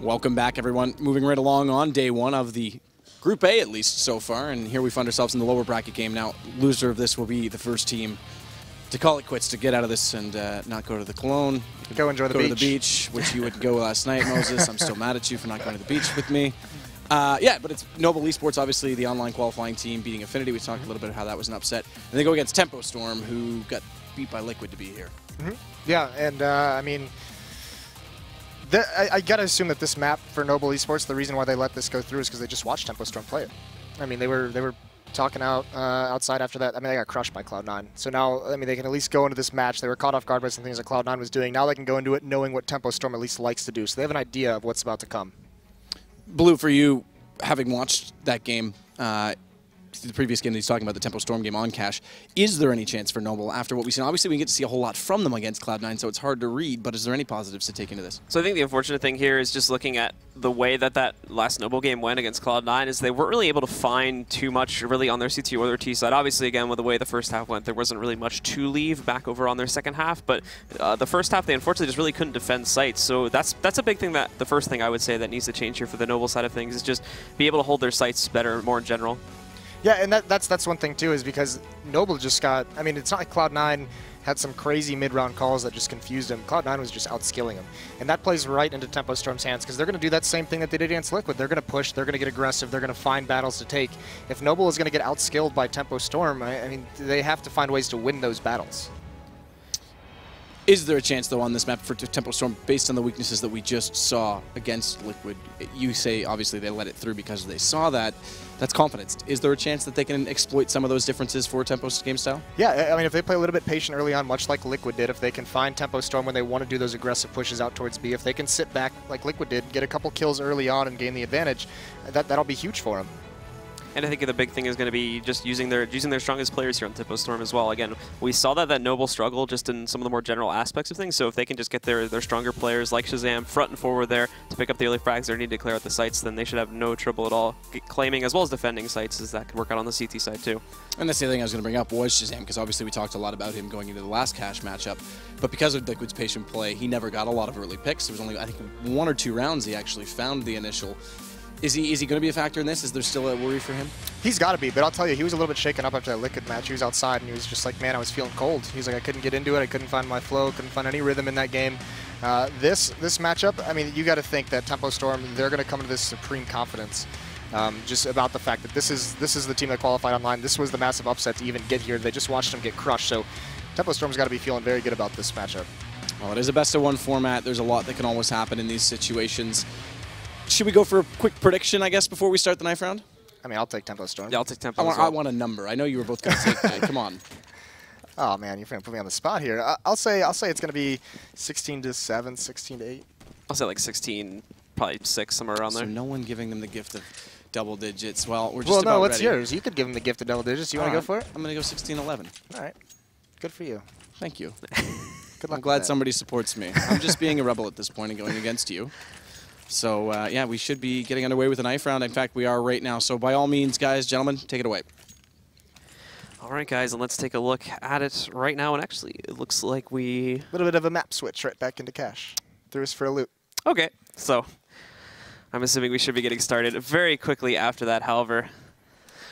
Welcome back, everyone. Moving right along on day one of the Group A, at least so far, and here we find ourselves in the lower bracket game. Now, loser of this will be the first team to call it quits, to get out of this and not go to the Cologne. Go enjoy the beach. Go to the beach, which you would go last night, Moses. I'm still mad at you for not going to the beach with me. Yeah, but it's Noble Esports, obviously the online qualifying team beating Affinity. We talked a little bit about how that was an upset. And they go against Tempo Storm, who got beat by Liquid to be here. Yeah, and I mean, I got to assume that this map for Noble Esports, the reason why they let this go through is because they just watched Tempo Storm play it. I mean, they were talking outside after that. I mean, they got crushed by Cloud9. So now, I mean, they can at least go into this match. They were caught off guard by some things that Cloud9 was doing. Now they can go into it knowing what Tempo Storm at least likes to do. So they have an idea of what's about to come. Blue, for you, having watched that game, the previous game that he's talking about, the Tempo Storm game on Cash, is there any chance for Noble after what we've seen? Obviously, we get to see a whole lot from them against Cloud9, so it's hard to read, but is there any positives to take into this? So I think the unfortunate thing here is just looking at the way that that last Noble game went against Cloud9 is they weren't really able to find too much really on their CT or their T side. Obviously, again, with the way the first half went, there wasn't really much to leave back over on their second half, but the first half, they unfortunately just really couldn't defend sites. So that's a big thing the first thing I would say that needs to change here for the Noble side of things is just be able to hold their sites better, more in general. Yeah, and that's one thing too, is because Noble just got, I mean, it's not like Cloud9 had some crazy mid-round calls that just confused him. Cloud9 was just outskilling him. And that plays right into Tempo Storm's hands, because they're going to do that same thing that they did against Liquid. They're going to push, they're going to get aggressive, they're going to find battles to take. If Noble is going to get outskilled by Tempo Storm, I mean, they have to find ways to win those battles. Is there a chance, though, on this map for Tempo Storm, based on the weaknesses that we just saw against Liquid? You say, obviously, they let it through because they saw that. That's confidence. Is there a chance that they can exploit some of those differences for Tempo's game style? Yeah, I mean, if they play a little bit patient early on, much like Liquid did, if they can find Tempo Storm when they want to do those aggressive pushes out towards B, if they can sit back like Liquid did, get a couple kills early on and gain the advantage, that'll be huge for them. And I think the big thing is going to be just using their strongest players here on Tempo Storm as well. Again, we saw that Noble struggle just in some of the more general aspects of things. So if they can just get their stronger players like Shazam front and forward there to pick up the early frags they need to clear out the sites, then they should have no trouble at all claiming as well as defending sites, as that could work out on the CT side too. And that's the other thing I was going to bring up was Shazam, because obviously we talked a lot about him going into the last Cash matchup. But because of Liquid's patient play, he never got a lot of early picks. There was only, I think, 1 or 2 rounds he actually found the initial. Is he going to be a factor in this? Is there still a worry for him? He's got to be, but I'll tell you, he was a little bit shaken up after that Liquid match. He was outside, and he was just like, man, I was feeling cold. He was like, I couldn't get into it. I couldn't find my flow, couldn't find any rhythm in that game. This matchup, I mean, you got to think that Tempo Storm, they're going to come to this supreme confidence. Just about the fact that this is the team that qualified online. This was the massive upset to even get here. They just watched them get crushed. So Tempo Storm's got to be feeling very good about this matchup. Well, it is a best-of-1 format. There's a lot that can always happen in these situations. Should we go for a quick prediction, I guess, before we start the knife round? I mean, I'll take Tempo Storm. Yeah, I'll take Tempo. I want a number. I know you were both going to take that. Come on. Oh man, you're going to put me on the spot here. I'll say it's going to be 16-7, 16-8. I'll say like 16, probably 6, somewhere around there. So no one giving them the gift of double digits. Well, we're just about what's ready. yours? You could give them the gift of double digits. You want to go for it? I'm going to go 16-11. All right. Good for you. Thank you. Good luck. I'm glad somebody supports me. I'm just being a rebel at this point and going against you. So, yeah, we should be getting underway with a knife round. In fact, we are right now. So, by all means, guys, gentlemen, take it away. All right, guys, and let's take a look at it right now. And actually, it looks like we... A little bit of a map switch right back into Cash. Threw us for a loop. Okay, so I'm assuming we should be getting started very quickly after that, however.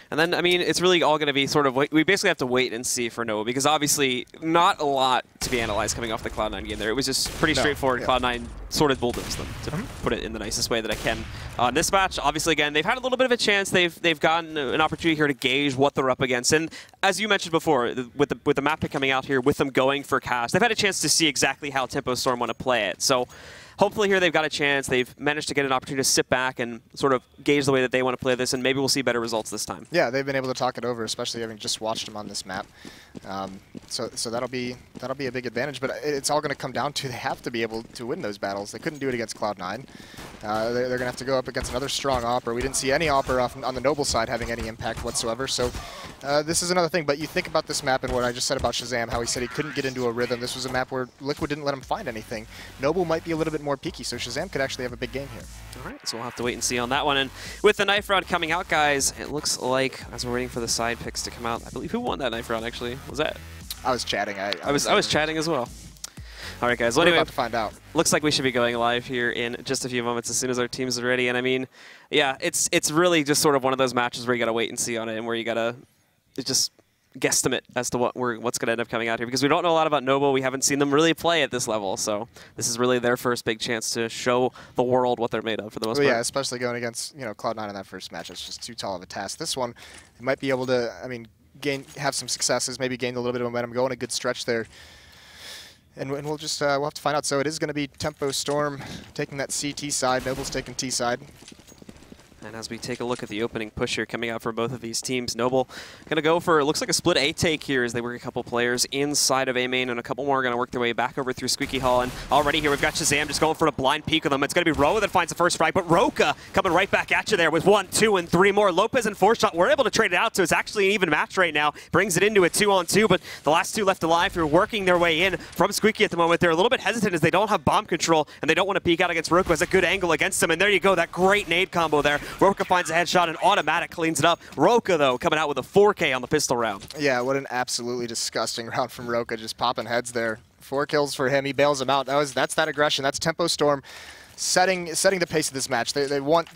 And then, I mean, it's really all going to be sort of, we basically have to wait and see for Noah, because obviously not a lot to be analyzed coming off the Cloud9 game there. It was just pretty straightforward. Yeah. Cloud9 sort of bulldozed them, to put it in the nicest way that I can. This match, obviously, again, they've had a little bit of a chance. They've gotten an opportunity here to gauge what they're up against. And as you mentioned before, with the map pick coming out here, with them going for Cash, they've had a chance to see exactly how Tempo Storm want to play it. So hopefully here they've got a chance. They've managed to get an opportunity to sit back and sort of gauge the way that they want to play this, and maybe we'll see better results this time. Yeah, they've been able to talk it over, especially having just watched them on this map. So that'll be a big advantage. But it's all going to come down to they have to be able to win those battles. They couldn't do it against Cloud9. They're going to have to go up against another strong Opera. We didn't see any Opera on the Noble side having any impact whatsoever. So this is another thing. But you think about this map and what I just said about Shazam, how he said he couldn't get into a rhythm. This was a map where Liquid didn't let him find anything. Noble might be a little bit more peaky, so Shazam could actually have a big game here. All right, so we'll have to wait and see on that one. And with the knife round coming out, guys, it looks like, as we're waiting for the side picks to come out, I believe who won that knife round, actually? Was that? I was chatting. I was chatting as well. All right, guys. Well, We're anyway, about to find out. Looks like we should be going live here in just a few moments as soon as our teams are ready. And I mean, yeah, it's really just sort of one of those matches where you got to wait and see on it, and where you got to just guesstimate as to what's going to end up coming out here, because we don't know a lot about Noble. We haven't seen them really play at this level, so this is really their first big chance to show the world what they're made of for the most part. Yeah, especially going against Cloud9 in that first match. It's just too tall of a task. This one, they might be able to, I mean, have some successes, maybe gain a little bit of momentum, go on a good stretch there. And we'll just we'll have to find out. So it is going to be Tempo Storm taking that CT side. Noble's taking T side. And as we take a look at the opening push here coming out for both of these teams, Noble going to go for, it looks like a split A take here as they work a couple players inside of A main, and a couple more are going to work their way back over through Squeaky Hall. And already here we've got Shazam just going for a blind peek of them. It's going to be Roa that finds the first strike, but Roka coming right back at you there with 1, 2, and 3 more. Lopez and 4-shot were able to trade it out, so it's actually an even match right now. Brings it into a 2-on-2, but the last two left alive through working their way in from Squeaky at the moment. They're a little bit hesitant as they don't have bomb control, and they don't want to peek out against Roka. Has a good angle against him, and there you go, that great nade combo there. Roka finds a headshot and automatic cleans it up. Roka, though, coming out with a 4K on the pistol round. Yeah, what an absolutely disgusting round from Roka, just popping heads there. 4 kills for him. He bails him out. That's that aggression. That's Tempo Storm setting the pace of this match. They want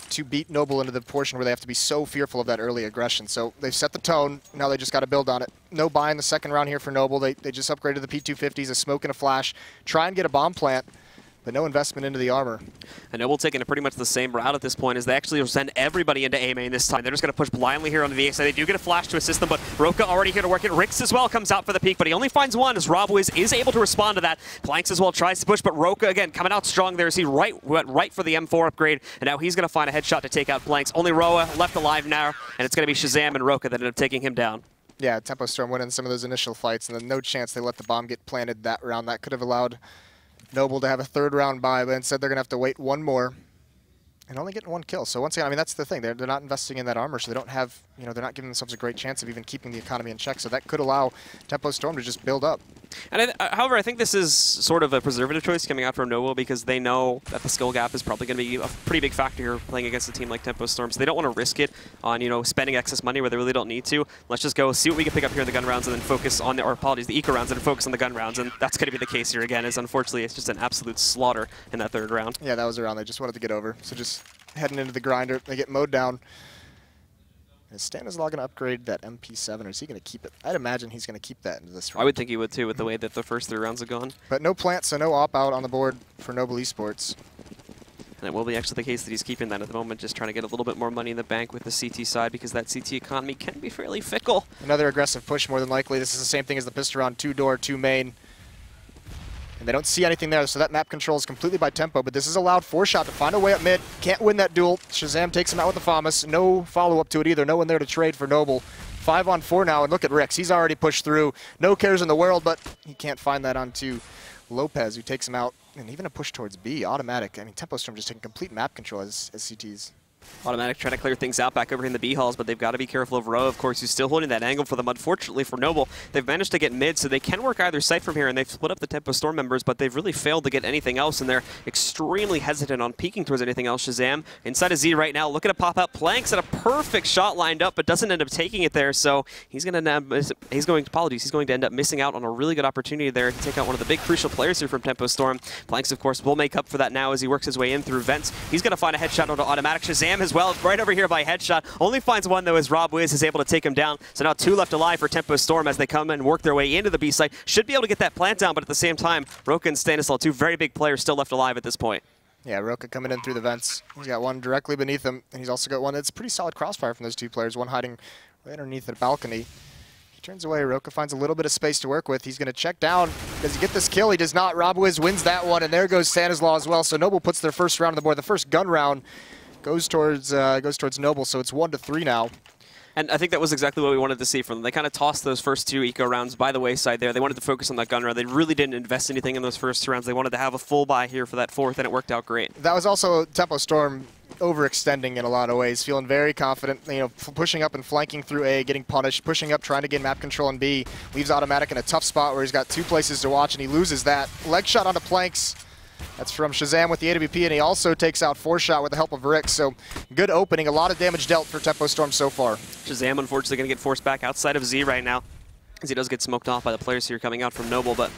to beat Noble into the portion where they have to be so fearful of that early aggression. So they've set the tone. Now they just got to build on it. No buy in the second round here for Noble. They just upgraded the P250s, a smoke and a flash. Try and get a bomb plant, but no investment into the armor. And Noble taking pretty much the same route at this point as they actually send everybody into A main this time. They're just going to push blindly here on the A side. They do get a flash to assist them, but Roka already here to work it. Rix as well comes out for the peak, but he only finds one as RobWiz is able to respond to that. Planks as well tries to push, but Roka again coming out strong there as he went right for the M4 upgrade, and now he's going to find a headshot to take out Planks. Only Roa left alive now, and it's going to be Shazam and Roka that end up taking him down. Yeah, Tempo Storm winning some of those initial fights, and then no chance they let the bomb get planted that round. That could have allowed Noble to have a third round bye, but instead they're going to have to wait one more and only getting 1 kill. So once again, I mean, that's the thing. They're not investing in that armor, so they don't have, they're not giving themselves a great chance of even keeping the economy in check. So that could allow Tempo Storm to just build up. And however, I think this is sort of a preservative choice coming out from Noble, because they know that the skill gap is probably going to be a pretty big factor here playing against a team like Tempo Storm. So they don't want to risk it on, spending excess money where they really don't need to. Let's just go see what we can pick up here in the gun rounds and then focus on the eco rounds and focus on the gun rounds. And that's going to be the case here again, as unfortunately it's just an absolute slaughter in that third round. Yeah, that was a round they just wanted to get over. So just heading into the grinder, they get mowed down. Is Stanislaw going to upgrade that MP7, or is he going to keep it? I'd imagine he's going to keep that into this round. I would think he would too, with the way that the first 3 rounds have gone. But no plant, so no op out on the board for Noble Esports. And it will be actually the case that he's keeping that at the moment, just trying to get a little bit more money in the bank with the CT side, because that CT economy can be fairly fickle. Another aggressive push, more than likely. This is the same thing as the pistol round, 2-door, 2 main. And they don't see anything there, so that map control is completely by Tempo, but this is allowed 4-shot to find a way up mid. Can't win that duel. Shazam takes him out with the FAMAS. No follow-up to it either. No one there to trade for Noble. 5-on-4 now, and look at Rix. He's already pushed through. No cares in the world, but he can't find that onto Lopez, who takes him out. And even a push towards B, automatic. I mean, Tempo Storm just taking complete map control as CTs. Automatic trying to clear things out back over here in the B halls, but they've got to be careful of Roa, of course, who's still holding that angle for them. Unfortunately for Noble, they've managed to get mid, so they can work either side from here, and they've split up the Tempo Storm members, but they've really failed to get anything else, and they're extremely hesitant on peeking towards anything else. Shazam inside of Z right now, looking to pop out. Planks at a perfect shot lined up, but doesn't end up taking it there, so he's going to end up missing out on a really good opportunity there to take out one of the big crucial players here from Tempo Storm. Planks, of course, will make up for that now as he works his way in through vents. He's going to find a headshot onto automatic. Shazam as well, right over here by headshot. Only finds one, though, as RobWiz is able to take him down. So now 2 left alive for Tempo Storm as they come and work their way into the B site. Should be able to get that plant down, but at the same time, Roka and Stanislaw, 2 very big players still left alive at this point. Yeah, Roka coming in through the vents. He's got one directly beneath him, and he's also got one that's pretty solid crossfire from those 2 players, one hiding right underneath the balcony. He turns away. Roka finds a little bit of space to work with. He's going to check down. Does he get this kill? He does not. RobWiz wins that one, and there goes Stanislaw as well. So Noble puts their first round on the board. The first gun round goes towards Noble, so it's 1-3 now. And I think that was exactly what we wanted to see from them. They kind of tossed those first 2 eco rounds by the wayside there. They wanted to focus on that gun round. They really didn't invest anything in those first 2 rounds. They wanted to have a full buy here for that 4th, and it worked out great. That was also Tempo Storm overextending in a lot of ways, feeling very confident, pushing up and flanking through A, getting punished, pushing up, trying to gain map control in B, leaves automatic in a tough spot where he's got 2 places to watch, and he loses that. Leg shot onto Planks. That's from Shazam with the AWP, and he also takes out 4-shot with the help of Rix. So good opening, a lot of damage dealt for Tempo Storm so far. Shazam unfortunately going to get forced back outside of Z right now, as he does get smoked off by the players here coming out from Noble, but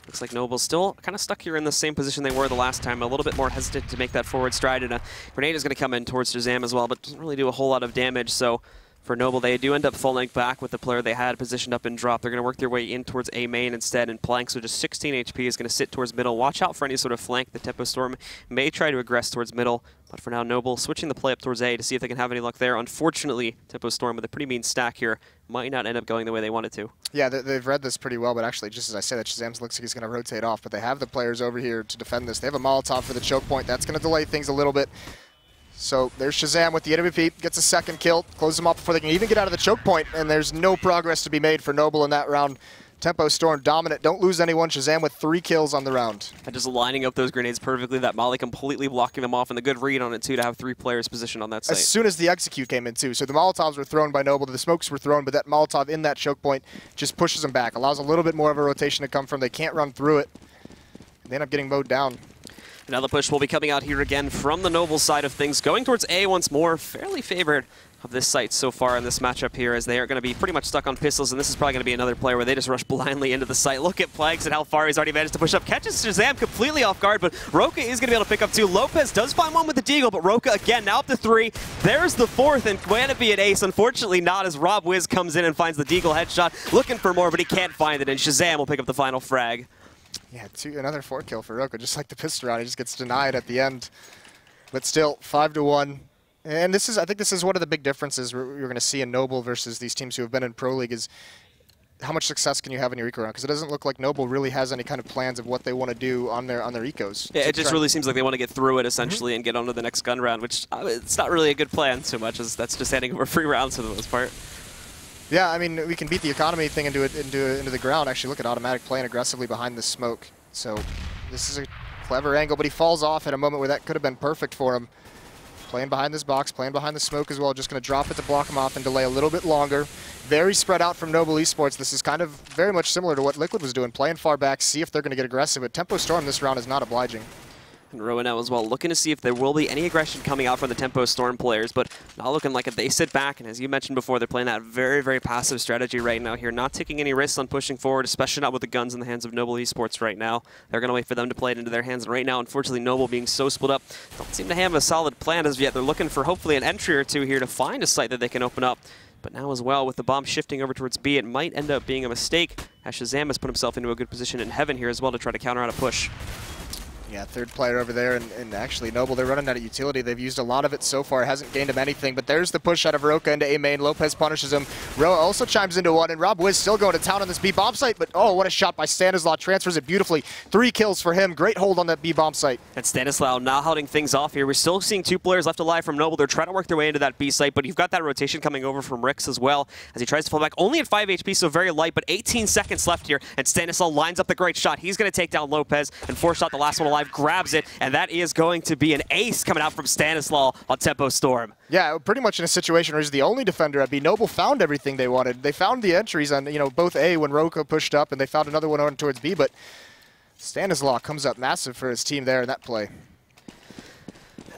Looks like Noble's still kind of stuck here in the same position they were the last time, a little bit more hesitant to make that forward stride, and a grenade is going to come in towards Shazam as well, but doesn't really do a whole lot of damage, so for Noble, they do end up falling back with the player they had positioned up in drop. They're going to work their way in towards A main instead, and Planks with just 16 HP is going to sit towards middle. Watch out for any sort of flank. The Tempo Storm may try to aggress towards middle, but for now, Noble switching the play up towards A to see if they can have any luck there. Unfortunately, Tempo Storm with a pretty mean stack here might not end up going the way they wanted to. Yeah, they've read this pretty well, but actually, just as I said, Shazam looks like he's going to rotate off, but they have the players over here to defend this. They have a Molotov for the choke point. That's going to delay things a little bit. So there's Shazam with the NWP, gets a second kill, closes them off before they can even get out of the choke point, and there's no progress to be made for Noble in that round. Tempo Storm dominant, don't lose anyone. Shazam with 3 kills on the round. And just lining up those grenades perfectly, that Molly completely blocking them off, and the good read on it too to have 3 players positioned on that site. As soon as the execute came in too, so the Molotovs were thrown by Noble, the smokes were thrown, but that Molotov in that choke point just pushes them back, allows a little bit more of a rotation to come from. They can't run through it. They end up getting mowed down. Another push will be coming out here again from the Noble side of things, going towards A once more, fairly favored of this site so far in this matchup here, as they are going to be pretty much stuck on pistols, and this is probably going to be another player where they just rush blindly into the site. Look at Planks and how far he's already managed to push up. Catches Shazam completely off guard, but Roka is going to be able to pick up 2. Lopez does find one with the Deagle, but Roka again now up to 3. There's the 4th, and can it be an ace? Unfortunately not, as Rob Wiz comes in and finds the Deagle headshot, looking for more, but he can't find it, and Shazam will pick up the final frag. Yeah, another 4 kill for Roka, just like the pistol round. He just gets denied at the end. But still, 5-1. And this is, I think this is one of the big differences you're going to see in Noble versus these teams who have been in Pro League is how much success can you have in your eco round? Because it doesn't look like Noble really has any kind of plans of what they want to do on their ecos. Yeah, it just really seems like they want to get through it essentially and get on to the next gun round, which it's not really a good plan so much as that's just handing over free rounds for the most part. Yeah, I mean, we can beat the economy thing into the ground. Actually, look at Automatic playing aggressively behind the smoke. So this is a clever angle, but he falls off at a moment where that could have been perfect for him. Playing behind this box, playing behind the smoke as well, just going to drop it to block him off and delay a little bit longer. Very spread out from Noble Esports. This is kind of very much similar to what Liquid was doing, playing far back, see if they're going to get aggressive. But Tempo Storm this round is not obliging. And Rowan now as well, looking to see if there will be any aggression coming out from the Tempo Storm players, but not looking like it. They sit back, and as you mentioned before, they're playing that very, very passive strategy right now here, not taking any risks on pushing forward, especially not with the guns in the hands of Noble Esports right now. They're going to wait for them to play it into their hands, and right now, unfortunately, Noble being so split up, don't seem to have a solid plan as yet. They're looking for hopefully an entry or 2 here to find a site that they can open up. But now as well, with the bomb shifting over towards B, it might end up being a mistake, as Shazam has put himself into a good position in heaven here as well to try to counter out a push. Yeah, 3rd player over there, and actually Noble, they're running out of utility. They've used a lot of it so far. It hasn't gained him anything, but there's the push out of Roka into A main. Lopez punishes him. Roa also chimes into one, and Rob Wiz still going to town on this B bomb site, but oh, what a shot by Stanislaw. Transfers it beautifully. 3 kills for him. Great hold on that B bomb site. And Stanislaw now holding things off here. We're still seeing 2 players left alive from Noble. They're trying to work their way into that B site, but you've got that rotation coming over from Rix as well as he tries to fall back. Only at 5 HP, so very light, but 18 seconds left here, and Stanislaw lines up the great shot. He's going to take down Lopez, and 4-shot the last one alive, grabs it, and that is going to be an ace coming out from Stanislaw on Tempo Storm. Yeah, pretty much in a situation where he's the only defender at B. Noble found everything they wanted. They found the entries on, both A when Roka pushed up, and they found another one on towards B, but Stanislaw comes up massive for his team there in that play.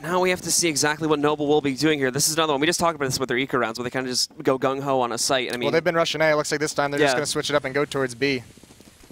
Now we have to see exactly what Noble will be doing here. This is another one. We just talked about this with their eco rounds, where they kind of just go gung-ho on a site. I mean, well, they've been rushing A. It looks like this time they're just going to switch it up and go towards B.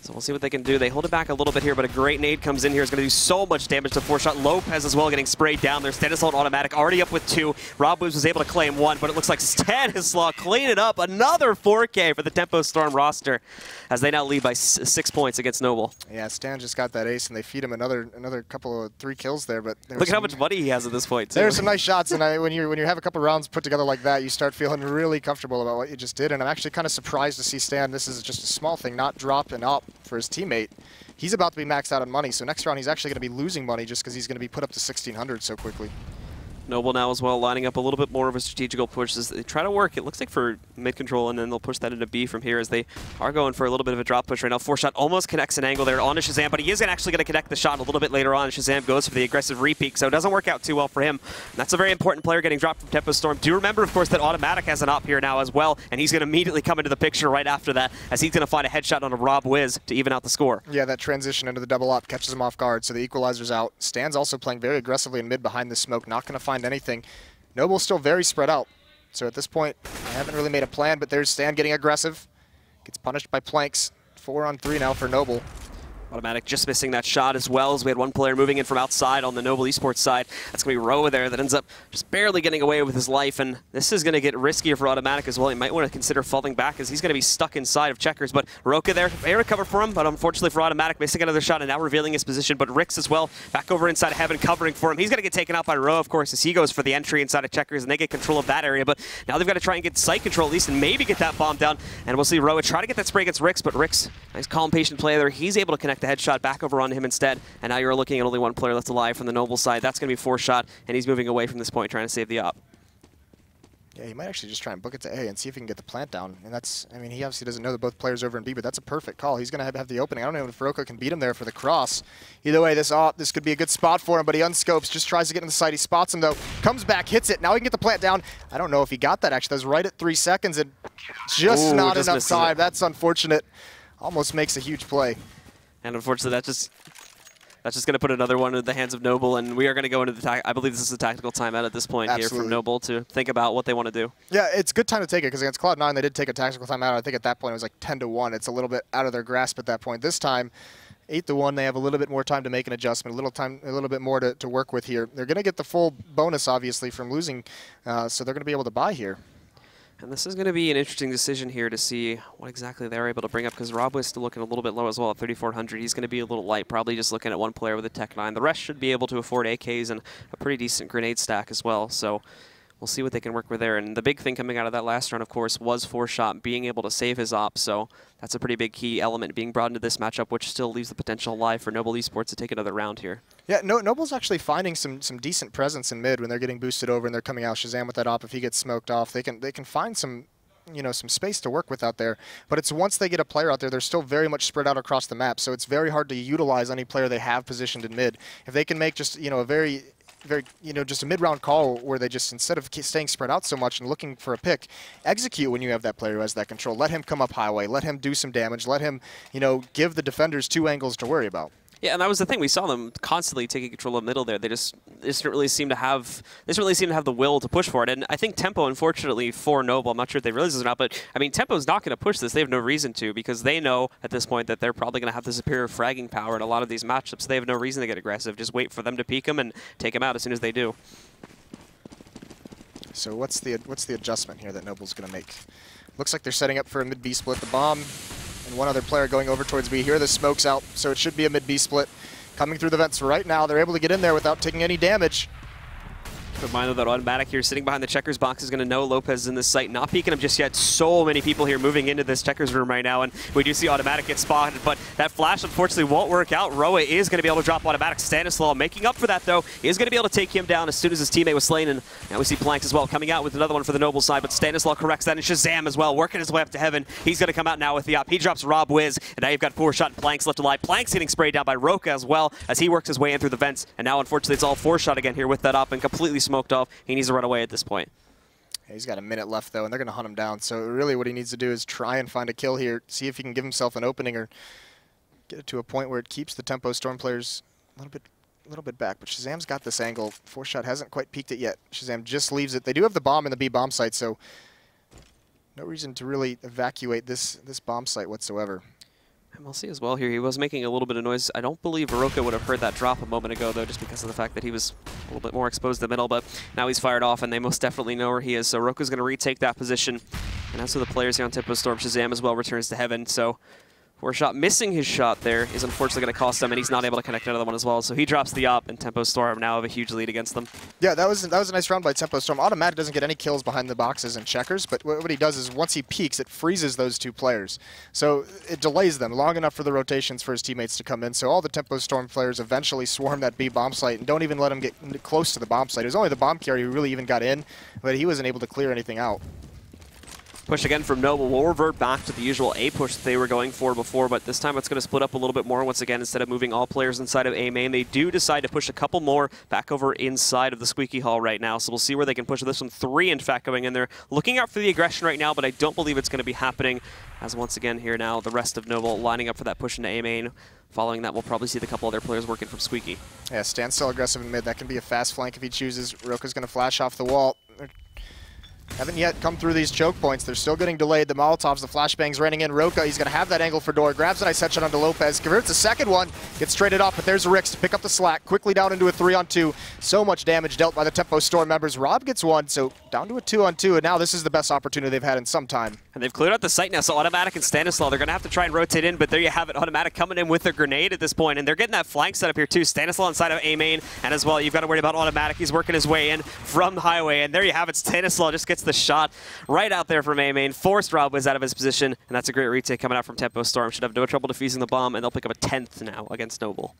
So we'll see what they can do. They hold it back a little bit here, but a great nade comes in here. It's going to do so much damage to 4-shot. Lopez as well getting sprayed down there. Stanislaw Automatic already up with 2. Rob Wiz was able to claim 1, but it looks like Stanislaw clean it up. Another 4K for the Tempo Storm roster as they now lead by 6 points against Noble. Yeah, Stan just got that ace, and they feed him another couple of 3 kills there. But look at how much money he has at this point, too. There's some nice shots, and when you have a couple rounds put together like that, you start feeling really comfortable about what you just did. And I'm actually kind of surprised to see Stan. This is just a small thing, not drop and up for his teammate. He's about to be maxed out on money, so next round he's actually going to be losing money just because he's going to be put up to 1,600 so quickly. Noble now as well lining up a little bit more of a strategical push as they try to work, it looks like for mid-control, and then they'll push that into B from here as they are going for a little bit of a drop push right now. 4-shot almost connects an angle there onto Shazam, but he is actually going to connect the shot a little bit later on. Shazam goes for the aggressive repeat, so it doesn't work out too well for him. And that's a very important player getting dropped from Tempo Storm. Do remember, of course, that Automatic has an op here now as well, and he's going to immediately come into the picture right after that as he's going to find a headshot on a Rob Wiz to even out the score. Yeah, that transition into the double op catches him off guard, so the equalizer's out. Stan's also playing very aggressively in mid behind the smoke, not going to find anything. Noble's still very spread out. So at this point, I haven't really made a plan, but there's Stan getting aggressive. Gets punished by Planks. 4-on-3 now for Noble. Automatic just missing that shot as well, as we had one player moving in from outside on the Noble Esports side. That's going to be Roa there that ends up just barely getting away with his life, and this is going to get riskier for Automatic as well. He might want to consider falling back as he's going to be stuck inside of Checkers, but Roka there, air recover for him, but unfortunately for Automatic, missing another shot and now revealing his position, but Rix as well, back over inside of Heaven, covering for him. He's going to get taken out by Roa, of course, as he goes for the entry inside of Checkers, and they get control of that area, but now they've got to try and get site control at least, and maybe get that bomb down, and we'll see Roa try to get that spray against Rix, but Rix, nice calm, patient play there. He's able to connect the headshot back over on him instead, and now you're looking at only one player left alive from the Noble side. That's going to be 4-shot, and he's moving away from this point, trying to save the op. Yeah, he might actually just try and book it to A and see if he can get the plant down. And that's, I mean, he obviously doesn't know that both players over in B, but that's a perfect call. He's going to have the opening. I don't know if Roka can beat him there for the cross. Either way, this could be a good spot for him, but he unscopes, just tries to get in the site. He spots him, though, comes back, hits it. Now he can get the plant down. I don't know if he got that, actually. That was right at 3 seconds, and just not enough time. That's unfortunate. Almost makes a huge play. And unfortunately, that's just going to put another one in the hands of Noble, and we are going to go into the I believe this is a tactical timeout at this point here from Noble to think about what they want to do. Yeah, it's a good time to take it, because against Cloud9, they did take a tactical timeout. I think at that point it was like 10-1. It's a little bit out of their grasp at that point. This time, 8-1, they have a little bit more time to make an adjustment, a little bit more to work with here. They're going to get the full bonus, obviously, from losing, so they're going to be able to buy here. And this is going to be an interesting decision here to see what exactly they're able to bring up, because Rob was still looking a little bit low as well at 3,400. He's going to be a little light, probably just looking at one player with a Tech 9. The rest should be able to afford AKs and a pretty decent grenade stack as well. So we'll see what they can work with there. And the big thing coming out of that last round, of course, was 4-shot, being able to save his op. So that's a pretty big key element being brought into this matchup, which still leaves the potential alive for Noble Esports to take another round here. Yeah, Noble's actually finding some decent presence in mid when they're getting boosted over and they're coming out. Shazam with that op, if he gets smoked off, they can find some, you know, some space to work with out there. But it's once they get a player out there, they're still very much spread out across the map, so it's very hard to utilize any player they have positioned in mid. If they can make just, you know, a very, you know, just a mid-round call where they just, instead of staying spread out so much and looking for a pick, execute when you have that player who has that control. Let him come up highway, let him do some damage, let him, you know, give the defenders 2 angles to worry about. Yeah, and that was the thing. We saw them constantly taking control of middle there. They just didn't really seem to have the will to push for it. And I think Tempo, unfortunately, for Noble, I'm not sure if they realize this or not, but I mean, Tempo's not going to push this. They have no reason to, because they know at this point that they're probably going to have the superior fragging power in a lot of these matchups. So they have no reason to get aggressive. Just wait for them to peek them and take them out as soon as they do. So what's the adjustment here that Noble's going to make? Looks like they're setting up for a mid-B split. The bomb and one other player going over towards B. Here the smoke's out, so it should be a mid-B split. Coming through the vents right now, they're able to get in there without taking any damage. Keep in mind though that Automatic here sitting behind the Checkers box is going to know Lopez is in this site, not peeking him just yet. So many people here moving into this Checkers room right now, and we do see Automatic get spotted, but that flash unfortunately won't work out. Roa is going to be able to drop Automatic. Stanislaw making up for that though, is going to be able to take him down as soon as his teammate was slain, and now we see Planks as well coming out with another one for the Noble side, but Stanislaw corrects that, and Shazam as well, working his way up to heaven. He's going to come out now with the op. He drops Rob Wiz, and now you've got 4-shot Planks left alive. Planks getting sprayed down by Roka as well as he works his way in through the vents, and now unfortunately it's all 4-shot again here with that op and completely smoked off. He needs to run away at this point. He's got a minute left though, and they're going to hunt him down. So really what he needs to do is try and find a kill here, see if he can give himself an opening or get it to a point where it keeps the Tempo Storm players a little bit back. But Shazam's got this angle. 4-shot hasn't quite peeked it yet. Shazam just leaves it. They do have the bomb in the B bomb site, so no reason to really evacuate this bomb site whatsoever. And we'll see as well here. He was making a little bit of noise. I don't believe Roka would have heard that drop a moment ago, though, just because of the fact that he was a little bit more exposed to the middle. But now he's fired off, and they most definitely know where he is. So Roka's going to retake that position. And as for the players here on Tempo Storm, Shazam as well returns to heaven. So 4-shot missing his shot there is unfortunately going to cost him, and he's not able to connect another one as well. So he drops the op, and Tempo Storm now have a huge lead against them. Yeah, that was a nice round by Tempo Storm. Automatic doesn't get any kills behind the boxes and Checkers, but what he does is once he peeks, it freezes those 2 players. So it delays them long enough for the rotations for his teammates to come in. So all the Tempo Storm players eventually swarm that B bomb site and don't even let him get close to the bomb site. It was only the bomb carrier who really even got in, but he wasn't able to clear anything out. Push again from Noble. We'll revert back to the usual A push that they were going for before, but this time it's going to split up a little bit more once again. Instead of moving all players inside of A main, they do decide to push a couple more back over inside of the Squeaky Hall right now. So we'll see where they can push this one. 3, in fact, going in there. Looking out for the aggression right now, but I don't believe it's going to be happening. As once again here now, the rest of Noble lining up for that push into A main. Following that, we'll probably see the couple other players working from Squeaky. Yeah, stand still aggressive in mid. That can be a fast flank if he chooses. Roka's going to flash off the wall. haven't yet come through these choke points. They're still getting delayed. The Molotovs, the flashbangs raining in. Roka, he's going to have that angle for Door. Grabs a nice headshot onto Lopez. Converts a second one. Gets traded off, but there's Rix to pick up the slack. Quickly down into a 3-on-2. So much damage dealt by the Tempo Storm members. Rob gets one, so down to a 2-on-2, and now this is the best opportunity they've had in some time. And they've cleared out the site now, so Automatic and Stanislaw, they're going to have to try and rotate in, but there you have it. Automatic coming in with a grenade at this point, and they're getting that flank set up here too. Stanislaw inside of A main, and as well, you've got to worry about Automatic. He's working his way in from the highway, and there you have it. Stanislaw just gets the shot right out there from A main, forced Robwiz out of his position, and that's a great retake coming out from Tempo Storm. Should have no trouble defusing the bomb, and they'll pick up a 10th now against Noble.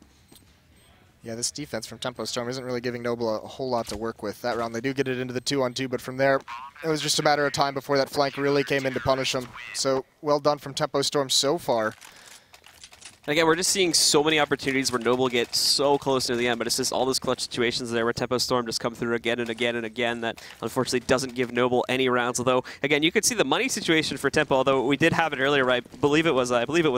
Yeah, this defense from Tempo Storm isn't really giving Noble a whole lot to work with that round. They do get it into the 2-on-2, but from there, it was just a matter of time before that flank really came in to punish them. So, well done from Tempo Storm so far. Again, we're just seeing so many opportunities where Noble gets so close near the end, but it's just all those clutch situations there where Tempo Storm just come through again and again and again that unfortunately doesn't give Noble any rounds. Although, again, you could see the money situation for Tempo, although we did have it earlier, right? I believe it was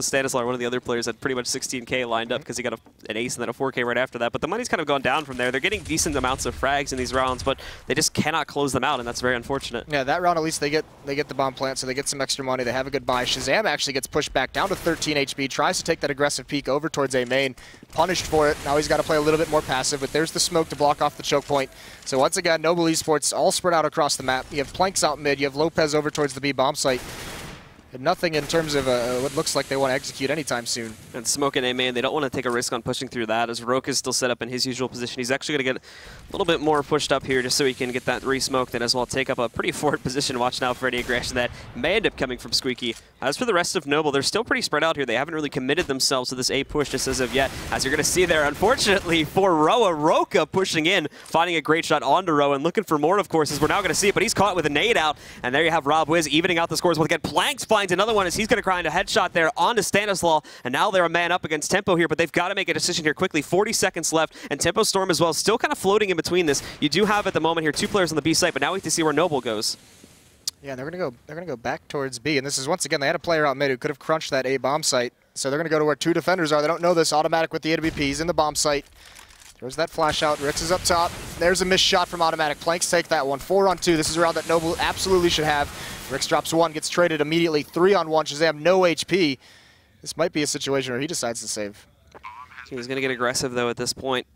Stanislaw, one of the other players, had pretty much 16K lined up because he got an ace and then a 4K right after that. But the money's kind of gone down from there. They're getting decent amounts of frags in these rounds, but they just cannot close them out, and that's very unfortunate. Yeah, that round at least they get the bomb plant, so they get some extra money. They have a good buy. Shazam actually gets pushed back down to 13 HP, tries to take that aggressive peek over towards A main, punished for it. Now he's got to play a little bit more passive, but there's the smoke to block off the choke point. So once again, Noble Esports all spread out across the map. You have Planks out mid, you have Lopez over towards the B bomb site. And nothing in terms of what looks like they want to execute anytime soon. And Smoke and A-Man, they don't want to take a risk on pushing through that, as Roke is still set up in his usual position. He's actually going to get a little bit more pushed up here just so he can get that re-smoked and as well take up a pretty forward position. Watch now for any aggression that may end up coming from Squeaky. As for the rest of Noble, they're still pretty spread out here. They haven't really committed themselves to this A push just as of yet, as you're going to see there, unfortunately, for Roa, Roka pushing in, finding a great shot onto Roa and looking for more, of course, as we're now going to see it, but he's caught with a nade out, and there you have Robwiz evening out the scores. Once again, Planks finds another one as he's going to grind a headshot there onto Stanislaw, and now they're a man up against Tempo here, but they've got to make a decision here quickly. 40 seconds left, and Tempo Storm as well, still kind of floating in between this. You do have at the moment here 2 players on the B site, but now we have to see where Noble goes. Yeah, they're gonna go back towards B, and this is once again they had a player out mid who could have crunched that A bomb site, so they're gonna go to where 2 defenders are. They don't know this. Automatic with the AWPs in the bomb site. There's that flash out. Rix is up top. There's a missed shot from Automatic. Planks take that one. 4-on-2. This is a round that Noble absolutely should have. Rix drops 1, gets traded immediately. 3-on-1. Shazam, no HP. This might be a situation where he decides to save. He's going to get aggressive, though, at this point.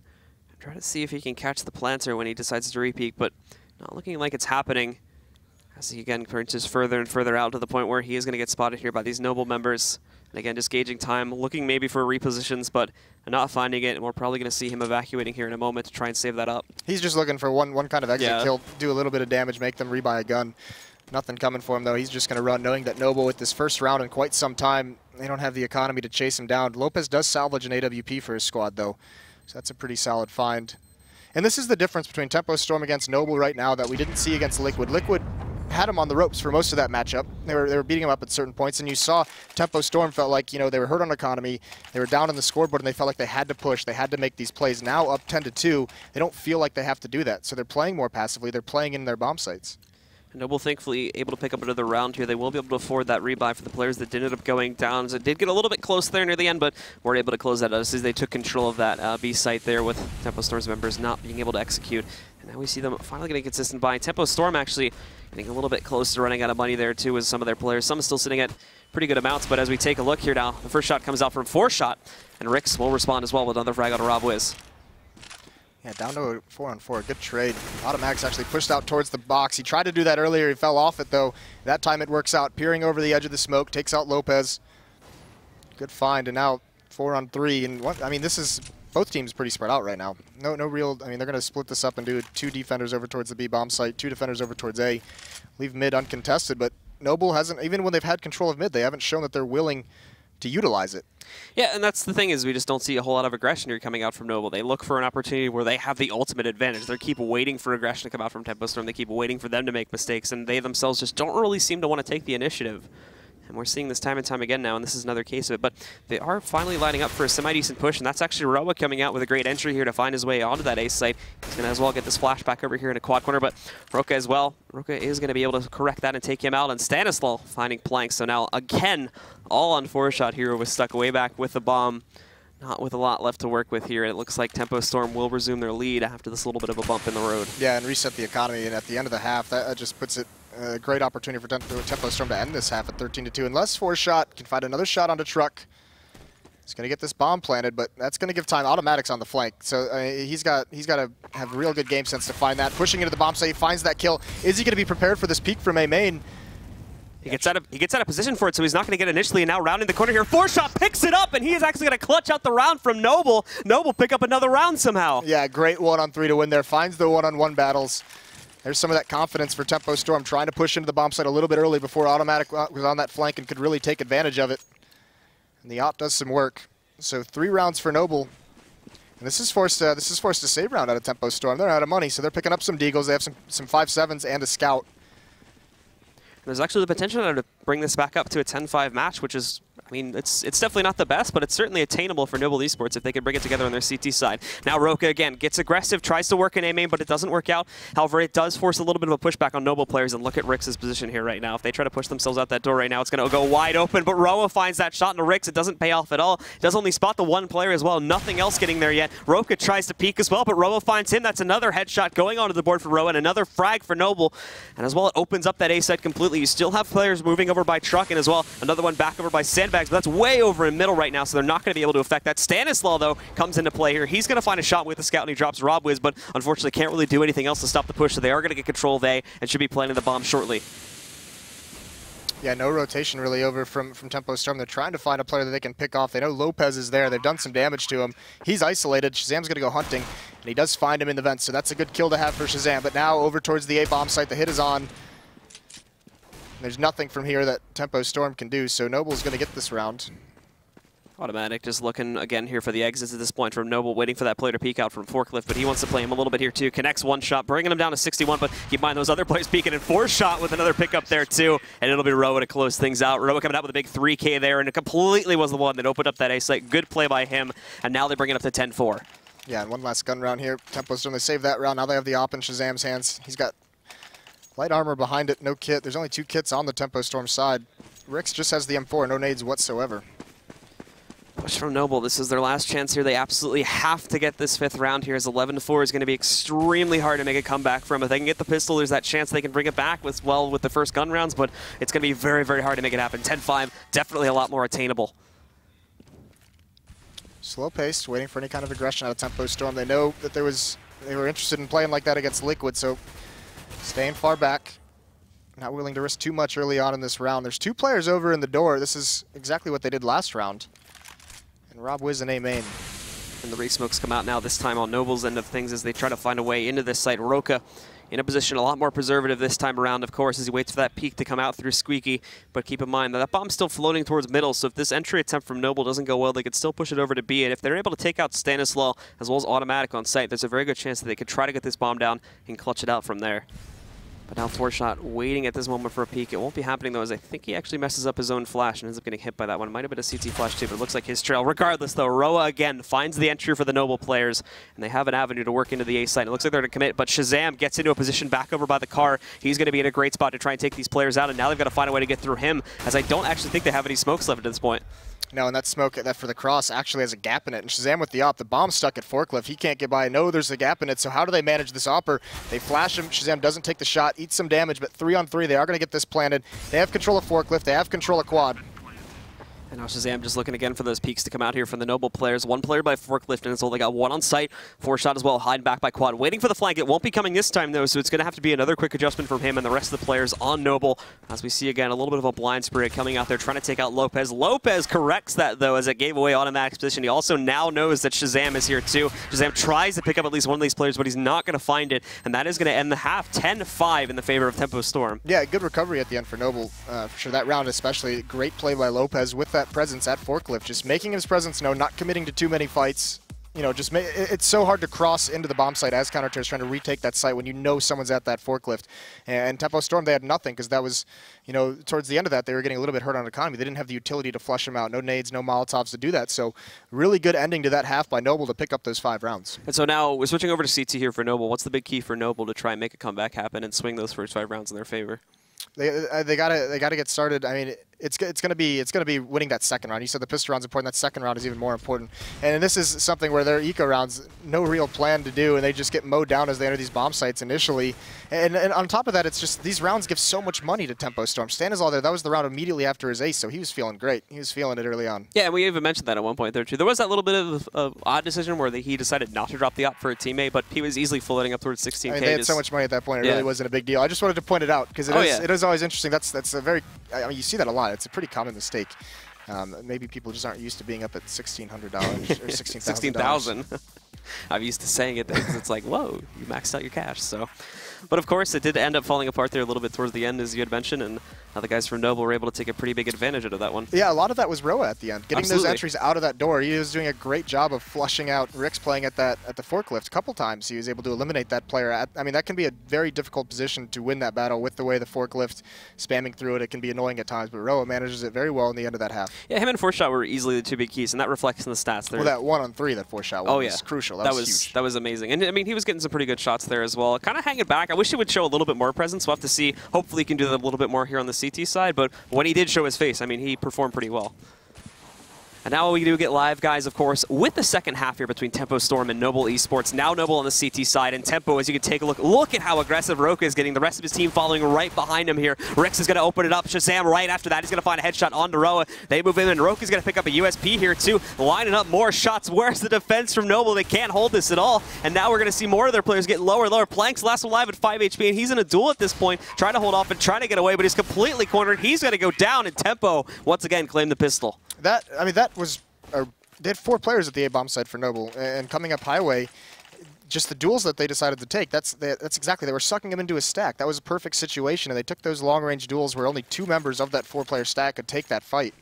Try to see if he can catch the planter when he decides to repeat, but not looking like it's happening. As he, again, punches further and further out to the point where he is going to get spotted here by these Noble members. And again, just gauging time, looking maybe for repositions, but not finding it, and we're probably going to see him evacuating here in a moment to try and save that up. He's just looking for one kind of exit kill, do a little bit of damage, make them rebuy a gun. Nothing coming for him, though. He's just going to run, knowing that Noble, with this first round in quite some time, they don't have the economy to chase him down. Lopez does salvage an AWP for his squad, though, so that's a pretty solid find. And this is the difference between Tempo Storm against Noble right now that we didn't see against Liquid. Liquid had him on the ropes for most of that matchup. They were beating him up at certain points, and you saw Tempo Storm felt like, you know, they were hurt on economy, they were down on the scoreboard, and they felt like they had to push, they had to make these plays. Now up 10-2, they don't feel like they have to do that, so they're playing more passively, they're playing in their bomb sites. Noble thankfully able to pick up another round here. They will be able to afford that rebuy for the players that did end up going down. So it did get a little bit close there near the end, but weren't able to close that out as they took control of that B site there with Tempo Storm's members not being able to execute. And now we see them finally getting consistent buy. Tempo Storm actually getting a little bit close to running out of money there too with some of their players. Some still sitting at pretty good amounts, but as we take a look here now, the first shot comes out from 4-shot, and Rix will respond as well with another frag out of Robwiz. Yeah, down to a 4-on-4. Good trade. Automatic's actually pushed out towards the box. He tried to do that earlier. He fell off it, though. That time it works out. Peering over the edge of the smoke. Takes out Lopez. Good find. And now 4-on-3. And what, I mean, this is... Both teams pretty spread out right now. No real... I mean, they're going to split this up and do 2 defenders over towards the B bomb site, 2 defenders over towards A. Leave mid uncontested, but Noble hasn't... Even when they've had control of mid, they haven't shown that they're willing to utilize it. Yeah, and that's the thing, is we just don't see a whole lot of aggression here coming out from Noble. They look for an opportunity where they have the ultimate advantage. They keep waiting for aggression to come out from Tempo Storm. They keep waiting for them to make mistakes, and they themselves just don't really seem to want to take the initiative. And we're seeing this time and time again now, and this is another case of it. But they are finally lining up for a semi-decent push, and that's actually Roa coming out with a great entry here to find his way onto that ace site. He's going to as well get this flashback over here in a quad corner, but Roka as well. Roka is going to be able to correct that and take him out, and Stanislaw finding Planks. So now, again, all on 4-shot here was stuck way back with the bomb. Not with a lot left to work with here. It looks like Tempo Storm will resume their lead after this little bit of a bump in the road. Yeah, and reset the economy, and at the end of the half, that just puts it A great opportunity for Tempo Storm to end this half at 13-2. Unless Foreshot can find another shot onto Truck. He's going to get this bomb planted, but that's going to give time. Automatic's on the flank, so he's got to have real good game sense to find that. Pushing into the bomb site, he finds that kill. Is he going to be prepared for this peek from A main? He gets out of position for it, so he's not going to get it initially. And now rounding the corner here, Foreshot picks it up, and he is actually going to clutch out the round from Noble. Noble pick up another round somehow. Yeah, great 1-on-3 to win there. Finds the 1-on-1 battles. There's some of that confidence for Tempo Storm, trying to push into the bomb site a little bit early before Automatic was on that flank and could really take advantage of it. And the op does some work. So 3 rounds for Noble. And this is forced to save round out of Tempo Storm. They're out of money, so they're picking up some Deagles. They have some 5.7s and a Scout. There's actually the potential to bring this back up to a 10-5 match, which is, I mean, it's definitely not the best, but it's certainly attainable for Noble Esports if they can bring it together on their CT side. Now Roka again gets aggressive, tries to work in A main, but it doesn't work out. However, it does force a little bit of a pushback on Noble players, and look at Rix's position here right now. If they try to push themselves out that door right now, it's going to go wide open, but Roa finds that shot into Rix. It doesn't pay off at all. It does only spot the one player as well. Nothing else getting there yet. Roka tries to peek as well, but Roa finds him. That's another headshot going onto the board for Roa, and another frag for Noble. And as well, it opens up that A side completely. You still have players moving over by Truck, and as well, another one back over by Sandbags, but that's way over in middle right now, so they're not going to be able to affect that. Stanislaw, though, comes into play here. He's going to find a shot with the Scout, and he drops Rob Wiz, but unfortunately can't really do anything else to stop the push, so they are going to get control of A and should be planting the bomb shortly. Yeah, no rotation really over from Tempo Storm. They're trying to find a player that they can pick off. They know Lopez is there. They've done some damage to him. He's isolated. Shazam's going to go hunting, and he does find him in the vents, so that's a good kill to have for Shazam. But now over towards the A bomb site, the hit is on. There's nothing from here that Tempo Storm can do, so Noble's going to get this round. Automatic just looking again here for the exits at this point from Noble, waiting for that player to peek out from Forklift, but he wants to play him a little bit here too. Connects one shot, bringing him down to 61, but keep in mind those other players peeking in. Foreshot with another pickup there too, and it'll be Roa to close things out. Roa coming out with a big 3K there, and it completely was the one that opened up that A site. Good play by him, and now they bring it up to 10-4. Yeah, and one last gun round here. Tempo Storm, they save that round. Now they have the op in Shazam's hands. He's got light armor behind it, no kit. There's only 2 kits on the Tempo Storm side. Rix just has the M4, no nades whatsoever. Push from Noble. This is their last chance here. They absolutely have to get this 5th round here, as 11-4 is going to be extremely hard to make a comeback from. If they can get the pistol, there's that chance they can bring it back with the first gun rounds, but it's going to be very, very hard to make it happen. 10-5, definitely a lot more attainable. Slow-paced, waiting for any kind of aggression out of Tempo Storm. They know that they were interested in playing like that against Liquid, so staying far back. Not willing to risk too much early on in this round. There's 2 players over in the door. This is exactly what they did last round. And Rob Wiz and A main. And the re-smokes come out now, this time on Noble's end of things, as they try to find a way into this site. Roka in a position a lot more preservative this time around, of course, as he waits for that peak to come out through Squeaky. But keep in mind that bomb's still floating towards middle, so if this entry attempt from Noble doesn't go well, they could still push it over to B. And if they're able to take out Stanislaw as well as Automatic on site, there's a very good chance that they could try to get this bomb down and clutch it out from there. But now Foreshot waiting at this moment for a peek. It won't be happening though, as I think he actually messes up his own flash and ends up getting hit by that one. It might have been a CT flash too, but it looks like his trail. Regardless though, Roa again finds the entry for the Noble players, and they have an avenue to work into the A site. It looks like they're going to commit, but Shazam gets into a position back over by the car. He's going to be in a great spot to try and take these players out, and now they've got to find a way to get through him, as I don't actually think they have any smokes left at this point. No, and that smoke that for the cross actually has a gap in it. And Shazam with the op, the bomb's stuck at Forklift. He can't get by. No, there's a gap in it. So how do they manage this opper? They flash him. Shazam doesn't take the shot, eats some damage, but 3-on-3, they are going to get this planted. They have control of Forklift. They have control of Quad. And now Shazam just looking again for those peaks to come out here from the Noble players. 1 player by Forklift, and it's only got 1 on site. Foreshot as well, hiding back by Quad. Waiting for the flank. It won't be coming this time, though, so it's going to have to be another quick adjustment from him and the rest of the players on Noble. As we see again, a little bit of a blind spirit coming out there, trying to take out Lopez. Lopez corrects that, though, as it gave away Automatic's position. He also now knows that Shazam is here, too. Shazam tries to pick up at least one of these players, but he's not going to find it, and that is going to end the half 10-5 in the favor of Tempo Storm. Yeah, good recovery at the end for Noble. For sure, that round especially. Great play by Lopez with that presence at Forklift. Just making his presence known, not committing to too many fights. You know, just it's so hard to cross into the bomb site as counter-terrorists trying to retake that site when you know someone's at that Forklift. And Tempo Storm, they had nothing, because that was, you know, towards the end of that, they were getting a little bit hurt on economy. They didn't have the utility to flush them out. No nades, no Molotovs to do that. So really good ending to that half by Noble to pick up those 5 rounds. And so now we're switching over to CT here for Noble. What's the big key for Noble to try and make a comeback happen and swing those first 5 rounds in their favor? They gotta get started. I mean, it's gonna be winning that second round. You said the pistol round's important. That second round is even more important. And this is something where their eco rounds, no real plan to do, and they just get mowed down as they enter these bomb sites initially. And on top of that, it's just these rounds give so much money to Tempo Storm. Stanislaw there, that was the round immediately after his ace, so he was feeling great. He was feeling it early on. Yeah, and we even mentioned that at one point there too. There was that little bit of odd decision where he decided not to drop the op for a teammate, but he was easily floating up towards 16K. I mean, they had so much money at that point, it really wasn't a big deal. I just wanted to point it out because it is always interesting. That's a very, I mean, you see that a lot. It's a pretty common mistake. Maybe people just aren't used to being up at $1,600 or $16,000. 16,000. I'm used to saying it because it's like, whoa, you maxed out your cash. So, but of course, it did end up falling apart there a little bit towards the end, as you had mentioned, and the guys from Noble were able to take a pretty big advantage out of that one. Yeah, a lot of that was Roa at the end, getting those entries out of that door. He was doing a great job of flushing out Rick's playing at the forklift a couple times. He was able to eliminate that player. I mean, that can be a very difficult position to win that battle with the way the forklift spamming through it. It can be annoying at times, but Roa manages it very well in the end of that half. Yeah, him and 4Shot were easily the two big keys, and that reflects in the stats there. Well, that 1-on-3 that 4Shot was crucial. That was huge. That was amazing. And I mean, he was getting some pretty good shots there as well. Kind of hanging back. I wish he would show a little bit more presence. We'll have to see. Hopefully he can do that a little bit more here on the CT side, but when he did show his face, I mean, he performed pretty well. And now we do get live, guys, of course, with the second half here between Tempo Storm and Noble Esports. Now Noble on the CT side, and Tempo, as you can take a look, look at how aggressive Roka is getting. The rest of his team following right behind him here. Rex is going to open it up. Shazam right after that. He's going to find a headshot on Roa. They move in, and Roka's going to pick up a USP here, too. Lining up more shots. Where's the defense from Noble? They can't hold this at all. And now we're going to see more of their players get lower and lower. Plank's last one alive at 5 HP, and he's in a duel at this point, trying to hold off and trying to get away, but he's completely cornered. He's going to go down, and Tempo, once again, claim the pistol. That was... They had 4 players at the A-bomb side for Noble, and coming up highway, just the duels that they decided to take, that's exactly, they were sucking him into a stack. That was a perfect situation, and they took those long-range duels where only 2 members of that 4-player stack could take that fight.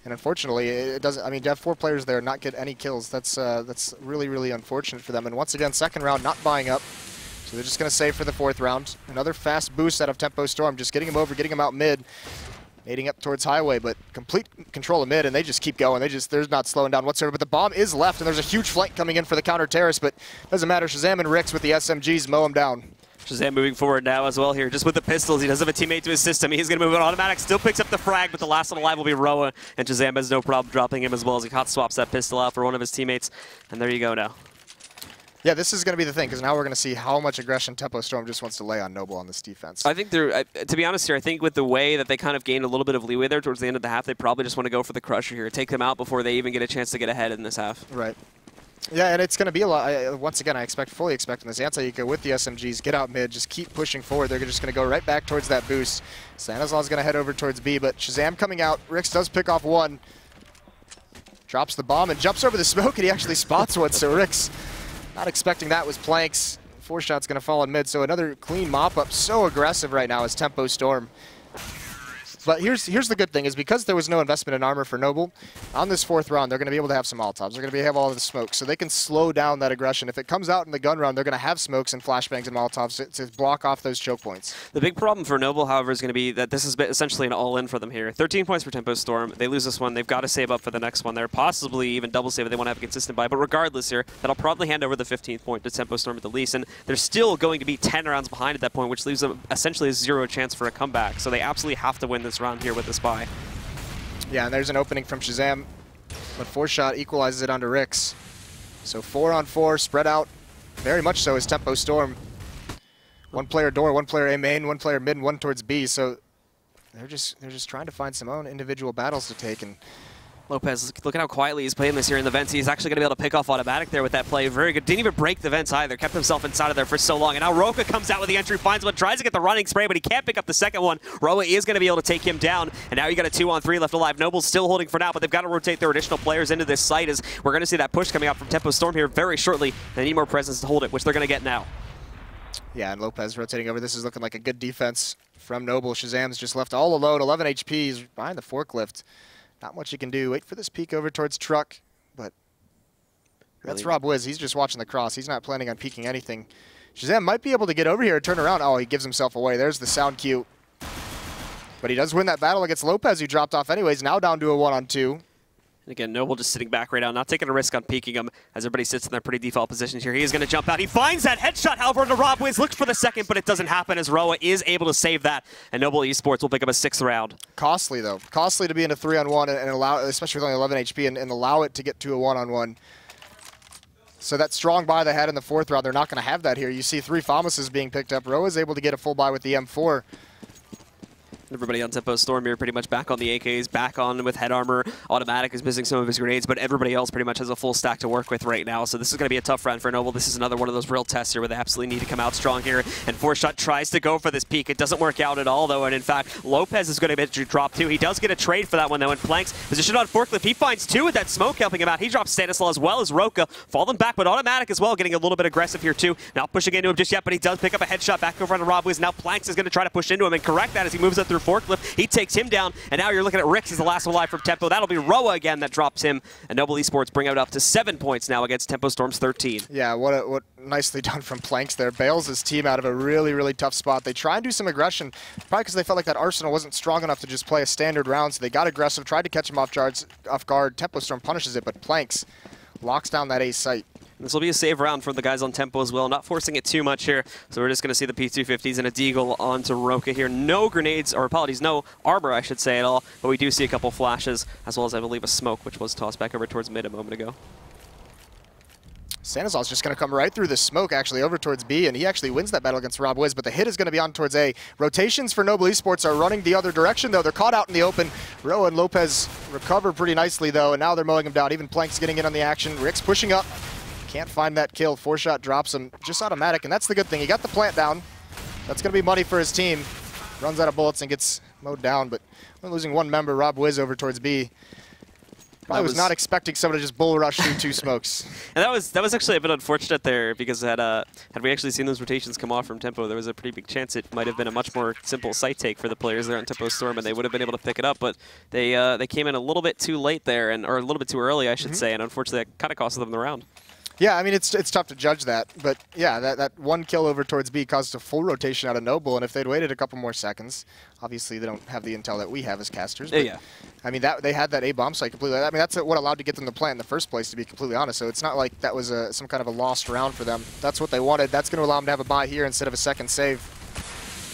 And unfortunately, it doesn't, I mean, to have 4 players there and not get any kills, that's really, really unfortunate for them. And once again, second round, not buying up. So they're just going to save for the 4th round. Another fast boost out of Tempo Storm, just getting him over, getting him out mid. Nading up towards highway, but complete control of mid, and they just keep going. They're not slowing down whatsoever, but the bomb is left, and there's a huge flank coming in for the counter-terrorist, but doesn't matter. Shazam and Rix with the SMGs mow him down. Shazam moving forward now as well here, just with the pistols. He does have a teammate to assist him. He's going to move it automatic, still picks up the frag, but the last one alive will be Roa, and Shazam has no problem dropping him as well as he hot swaps that pistol out for one of his teammates, and there you go now. Yeah, this is going to be the thing, because now we're going to see how much aggression Tempo Storm just wants to lay on Noble on this defense. I think they're, to be honest here, I think with the way that they kind of gained a little bit of leeway there towards the end of the half, they probably just want to go for the crusher here, take them out before they even get a chance to get ahead in this half. Right. Yeah, and it's going to be a lot. Once again, I fully expect in this anti-eco with the SMGs, get out mid, just keep pushing forward. They're just going to go right back towards that boost. Stanislaw's going to head over towards B, but Shazam coming out. Rix does pick off one. Drops the bomb and jumps over the smoke, and he actually spots one, so Rix... Not expecting that was Planks. 4Shot's going to fall in mid, so another clean mop-up. So aggressive right now is Tempo Storm. But here's the good thing, is because there was no investment in armor for Noble, on this 4th round, they're going to be able to have some Molotovs. They're going to have all of the smokes, so they can slow down that aggression. If it comes out in the gun round, they're going to have smokes and flashbangs and Molotovs to block off those choke points. The big problem for Noble, however, is going to be that this is essentially an all-in for them here. 13 points for Tempo Storm. They lose this one. They've got to save up for the next one. They're possibly even double save if they want to have a consistent buy. But regardless here, that'll probably hand over the 15th point to Tempo Storm at the least. And they're still going to be 10 rounds behind at that point, which leaves them essentially a 0 chance for a comeback. So they absolutely have to win this round here with this buy. Yeah, and there's an opening from Shazam, but 4Shot equalizes it onto Rix. So 4-on-4, spread out, very much so is Tempo Storm. 1 player door, 1 player A main, 1 player mid, and 1 towards B. So they're just trying to find some own individual battles to take. And Lopez, look at how quietly he's playing this here in the vents. He's actually going to be able to pick off automatic there with that play. Very good. Didn't even break the vents either. Kept himself inside of there for so long. And now Roka comes out with the entry, finds one, tries to get the running spray, but he can't pick up the second one. Roa is going to be able to take him down. And now you got a 2-on-3 left alive. Noble's still holding for now, but they've got to rotate their additional players into this site as we're going to see that push coming out from Tempo Storm here very shortly. They need more presence to hold it, which they're going to get now. Yeah, and Lopez rotating over. This is looking like a good defense from Noble. Shazam's just left all alone. 11 HP. He's behind the forklift. Not much he can do. Wait for this peek over towards Truck, but that's Rob Wiz. He's just watching the cross. He's not planning on peeking anything. Shazam might be able to get over here and turn around. Oh, he gives himself away. There's the sound cue. But he does win that battle against Lopez, who dropped off anyways. Now down to a 1-on-2. And again, Noble just sitting back right now, not taking a risk on peeking him as everybody sits in their pretty default positions here. He is going to jump out. He finds that headshot, however, into Rob Wiz. Looks for the second, but it doesn't happen as Roa is able to save that. And Noble Esports will pick up a 6th round. Costly, though. Costly to be in a 3-on-1 and allow, especially with only 11 HP, and allow it to get to a 1-on-1. So that strong buy they had in the 4th round, they're not going to have that here. You see 3 Famouses being picked up. Roa is able to get a full buy with the M4. Everybody on Tempo Storm here pretty much back on the AKs, back on with head armor. Automatic is missing some of his grenades, but everybody else pretty much has a full stack to work with right now. So this is going to be a tough round for Noble. This is another one of those real tests here where they absolutely need to come out strong here. And 4Shot tries to go for this peak. It doesn't work out at all, though. And in fact, Lopez is going to drop too. He does get a trade for that one, though. And Planks positioned on Forklift. He finds 2 with that smoke helping him out. He drops Stanislaw as well as Roka. Falling back, but Automatic as well, getting a little bit aggressive here, too. Not pushing into him just yet, but he does pick up a headshot back over on Rob Wiz. Now Planks is going to try to push into him and correct that as he moves up through Forklift. He takes him down, and now you're looking at Rix. He's the last one alive from Tempo. That'll be Roa again that drops him, and Noble Esports bring it up to 7 points now against Tempo Storm's 13. Yeah, what nicely done from Planks there. Bails his team out of a really, really tough spot. They try and do some aggression, probably because they felt like that Arsenal wasn't strong enough to just play a standard round, so they got aggressive, tried to catch him off guard. Tempo Storm punishes it, but Planks locks down that ace site. This will be a save round for the guys on Tempo as well, not forcing it too much here. So we're just going to see the P250s and a Deagle onto Roka here. No grenades, or apologies, no armor, I should say, at all. But we do see a couple flashes, as well as, I believe, a smoke, which was tossed back over towards mid a moment ago. Stanislaw's just going to come right through the smoke, actually, over towards B, and he actually wins that battle against Rob Wiz, but the hit is going to be on towards A. Rotations for Noble Esports are running the other direction, though. They're caught out in the open. Roa and Lopez recover pretty nicely, though, and now they're mowing him down. Even Planks getting in on the action. Rick's pushing up. Can't find that kill. 4Shot drops him. Just Automatic, and that's the good thing. He got the plant down. That's going to be money for his team. Runs out of bullets and gets mowed down, but we're losing 1 member, Rob Wiz, over towards B. I was not expecting someone to just bull rush through 2 smokes. And that was actually a bit unfortunate there, because had we actually seen those rotations come off from Tempo, there was a pretty big chance it might have been a much more simple site take for the players there on Tempo Storm, and they would have been able to pick it up. But they came in a little bit too late there, or a little bit too early, I should say, and unfortunately that kind of costed them the round. Yeah, I mean, it's tough to judge that, but yeah, that 1 kill over towards B caused a full rotation out of Noble, and if they'd waited a couple more seconds, obviously they don't have the intel that we have as casters. But, yeah. I mean, they had that A bomb site completely. I mean, that's what allowed to get them to plant in the first place, to be completely honest. So it's not like that was some kind of a lost round for them. That's what they wanted. That's going to allow them to have a buy here instead of a second save.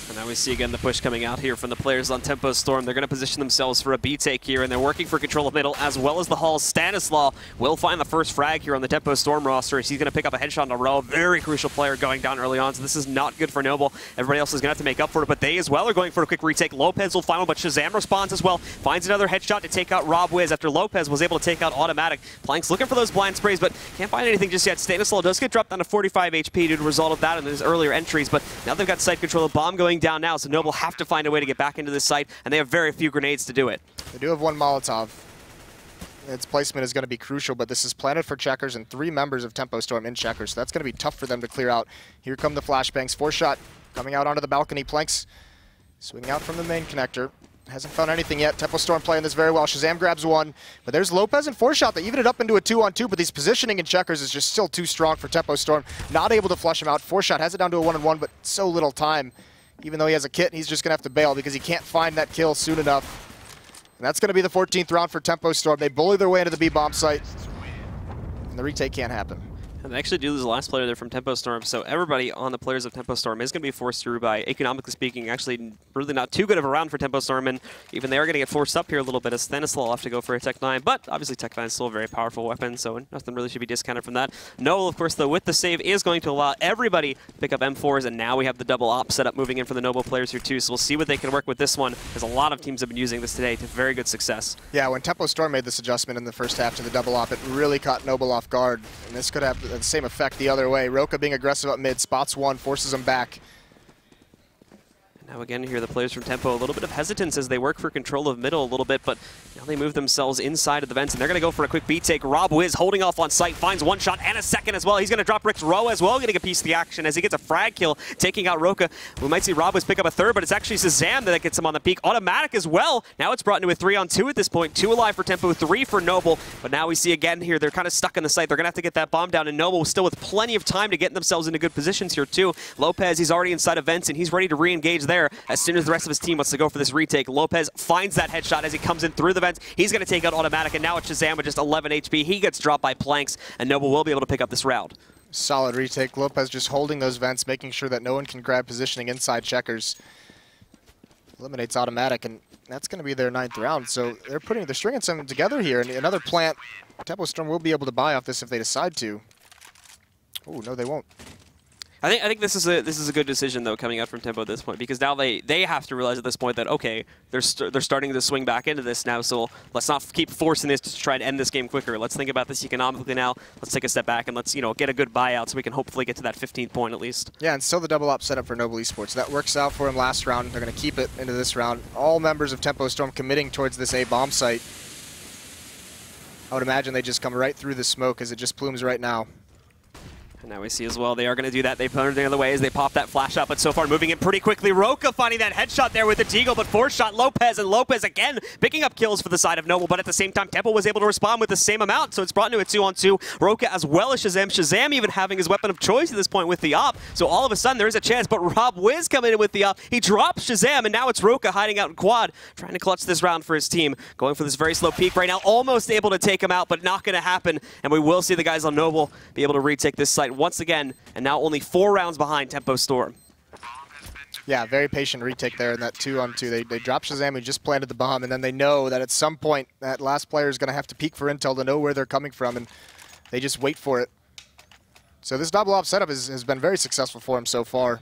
And now we see again the push coming out here from the players on Tempo Storm. They're going to position themselves for a B take here, and they're working for control of middle as well as the halls. Stanislaw will find the first frag here on the Tempo Storm roster. He's going to pick up a headshot on a row. Very crucial player going down early on, so this is not good for Noble. Everybody else is going to have to make up for it, but they as well are going for a quick retake. Lopez will find one, but Shazam responds as well. Finds another headshot to take out Rob Wiz after Lopez was able to take out Automatic. Planks looking for those blind sprays, but can't find anything just yet. Stanislaw does get dropped down to 45 HP due to the result of that in his earlier entries, but now they've got site control. The bomb going down now, so Noble have to find a way to get back into this site, and they have very few grenades to do it. They do have 1 Molotov. Its placement is going to be crucial, but this is planted for checkers and 3 members of Tempo Storm in checkers, so that's going to be tough for them to clear out. Here come the flashbangs. 4Shot coming out onto the balcony. Planks swinging out from the main connector. Hasn't found anything yet. Tempo Storm playing this very well. Shazam grabs 1, but there's Lopez and 4Shot. They even it up into a 2-on-2, but these positioning in checkers is just still too strong for Tempo Storm. Not able to flush him out. 4Shot has it down to a 1-on-1, but so little time. Even though he has a kit, he's just going to have to bail because he can't find that kill soon enough. And that's going to be the 14th round for Tempo Storm. They bully their way into the B bomb site, and the retake can't happen. And they actually do lose the last player there from Tempo Storm, so everybody on the players of Tempo Storm is going to be forced through by, economically speaking, actually really not too good of a round for Tempo Storm, and even they are going to get forced up here a little bit as Stanislaw will have to go for a Tech 9, but obviously Tech 9 is still a very powerful weapon, so nothing really should be discounted from that. Noel, of course, though, with the save is going to allow everybody to pick up M4s, and now we have the double op setup moving in for the Noble players here too, so we'll see what they can work with this one, as a lot of teams have been using this today to very good success. Yeah, when Tempo Storm made this adjustment in the first half to the double op, it really caught Noble off guard, and this could have the same effect the other way. Roka being aggressive up mid, spots 1, forces him back. Now again here, the players from Tempo, a little bit of hesitance as they work for control of middle a little bit, but now they move themselves inside of the vents, and they're going to go for a quick beat take. Rob Wiz holding off on site, finds 1 shot and a second as well. He's going to drop Rick's Roa as well, getting a piece of the action as he gets a frag kill, taking out Roka. We might see Rob Wiz pick up a 3rd, but it's actually Shazam that gets him on the peak. Automatic as well. Now it's brought into a 3-on-2 at this point. 2 alive for Tempo, 3 for Noble, but now we see again here, they're kind of stuck in the site. They're going to have to get that bomb down, and Noble still with plenty of time to get themselves into good positions here too. Lopez, he's already inside of vents, and he's ready to re-engage there. there as soon as the rest of his team wants to go for this retake. Lopez finds that headshot as he comes in through the vents. He's going to take out Automatic, and now it's Shazam with just 11 HP. He gets dropped by Planks, and Noble will be able to pick up this round. Solid retake. Lopez just holding those vents, making sure that no one can grab positioning inside checkers. Eliminates Automatic, and that's going to be their 9th round. So they're stringing something together here, and another plant. Tempo Storm will be able to buy off this if they decide to. Oh no, they won't. I think this is a good decision though coming out from Tempo at this point, because now they have to realize at this point that okay, they're starting to swing back into this now, so let's not keep forcing this to try and end this game quicker. Let's think about this economically now. Let's take a step back and let's get a good buyout so we can hopefully get to that 15th point at least. Yeah, and still the double up setup for Noble Esports. That works out for him last round. They're going to keep it into this round. All members of Tempo Storm committing towards this A bomb site. I would imagine they just come right through the smoke as it just plumes right now. And now we see as well, they are going to do that. They put it the other way as they pop that flash up, but so far moving in pretty quickly. Roka finding that headshot there with the Deagle, but 4-shot Lopez, and Lopez again picking up kills for the side of Noble, but at the same time, Tempo was able to respond with the same amount, so it's brought into a 2-on-2. Roka as well as Shazam. Shazam even having his weapon of choice at this point with the op, so all of a sudden there is a chance, but Rob Wiz coming in with the op. He drops Shazam, and now it's Roka hiding out in quad, trying to clutch this round for his team. Going for this very slow peak right now, almost able to take him out, but not going to happen, and we will see the guys on Noble be able to retake this site once again. And now only 4 rounds behind Tempo Storm. Yeah, very patient retake there in that 2-on-2. They drop Shazam, who just planted the bomb, and then they know that at some point that last player is going to have to peek for intel to know where they're coming from, and they just wait for it. So this double op setup has been very successful for him so far.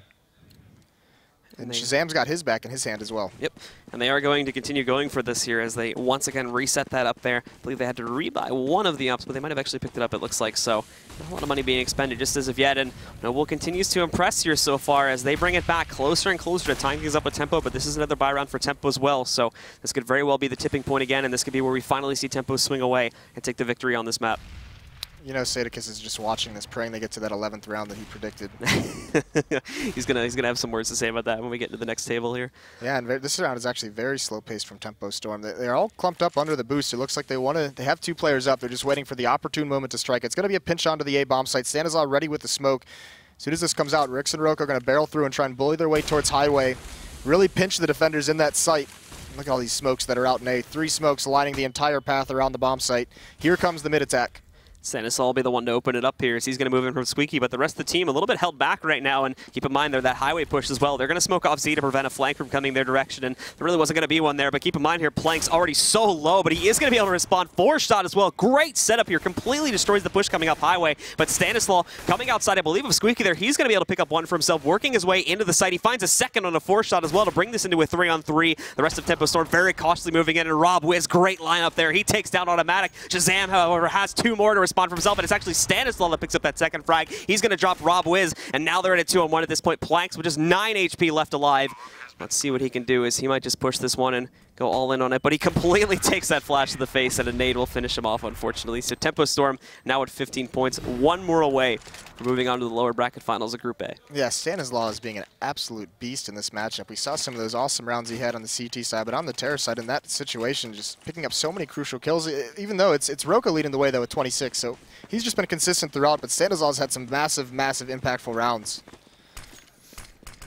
And Shazam's got his back in his hand as well. Yep, and they are going to continue going for this here as they once again reset that up there. I believe they had to rebuy one of the ups, but they might have actually picked it up, it looks like. So not a lot of money being expended just as of yet, and Noble continues to impress here so far as they bring it back closer and closer to tying things up with Tempo, but this is another buy round for Tempo as well, so this could very well be the tipping point again, and this could be where we finally see Tempo swing away and take the victory on this map. You know, Sadicus is just watching this, praying they get to that 11th round that he predicted. he's gonna have some words to say about that when we get to the next table here. Yeah, and this round is actually very slow paced from Tempo Storm. They're all clumped up under the boost. It looks like they have 2 players up. They're just waiting for the opportune moment to strike. It's going to be a pinch onto the A bomb site. Stanislaw ready with the smoke. As soon as this comes out, Rix and Roke are going to barrel through and try and bully their way towards Highway. Really pinch the defenders in that site. Look at all these smokes that are out in A. 3 smokes lining the entire path around the bomb site. Here comes the mid attack. Stanislaw will be the one to open it up here, so he's going to move in from Squeaky, but the rest of the team a little bit held back right now, and keep in mind they're that highway push as well. They're going to smoke off Z to prevent a flank from coming their direction, and there really wasn't going to be one there, but keep in mind here, Plank's already so low, but he is going to be able to respond. 4-shot as well. Great setup here. Completely destroys the push coming up highway, but Stanislaw coming outside, I believe, of Squeaky there. He's going to be able to pick up one for himself, working his way into the site. He finds a second on a 4-shot as well to bring this into a 3-on-3. The rest of Tempo Storm very cautiously moving in, and Rob Wiz, great lineup there. He takes down Automatic. Shazam, however, has 2 more to respond for himself, but it's actually Stanislaw that picks up that second frag. He's going to drop Rob Wiz, and now they're at a 2-on-1 at this point. Planks with just 9 HP left alive. Let's see what he can do, as he might just push this one and go all in on it, but he completely takes that flash to the face, and a nade will finish him off, unfortunately. So Tempo Storm now at 15 points, 1 more away from moving on to the lower bracket finals of Group A. Yeah, Stanislaw is being an absolute beast in this matchup. We saw some of those awesome rounds he had on the CT side, but on the Terror side, in that situation, just picking up so many crucial kills, even though it's Roka leading the way, though, with 26, so he's just been consistent throughout, but Stanislaw's had some massive, massive impactful rounds.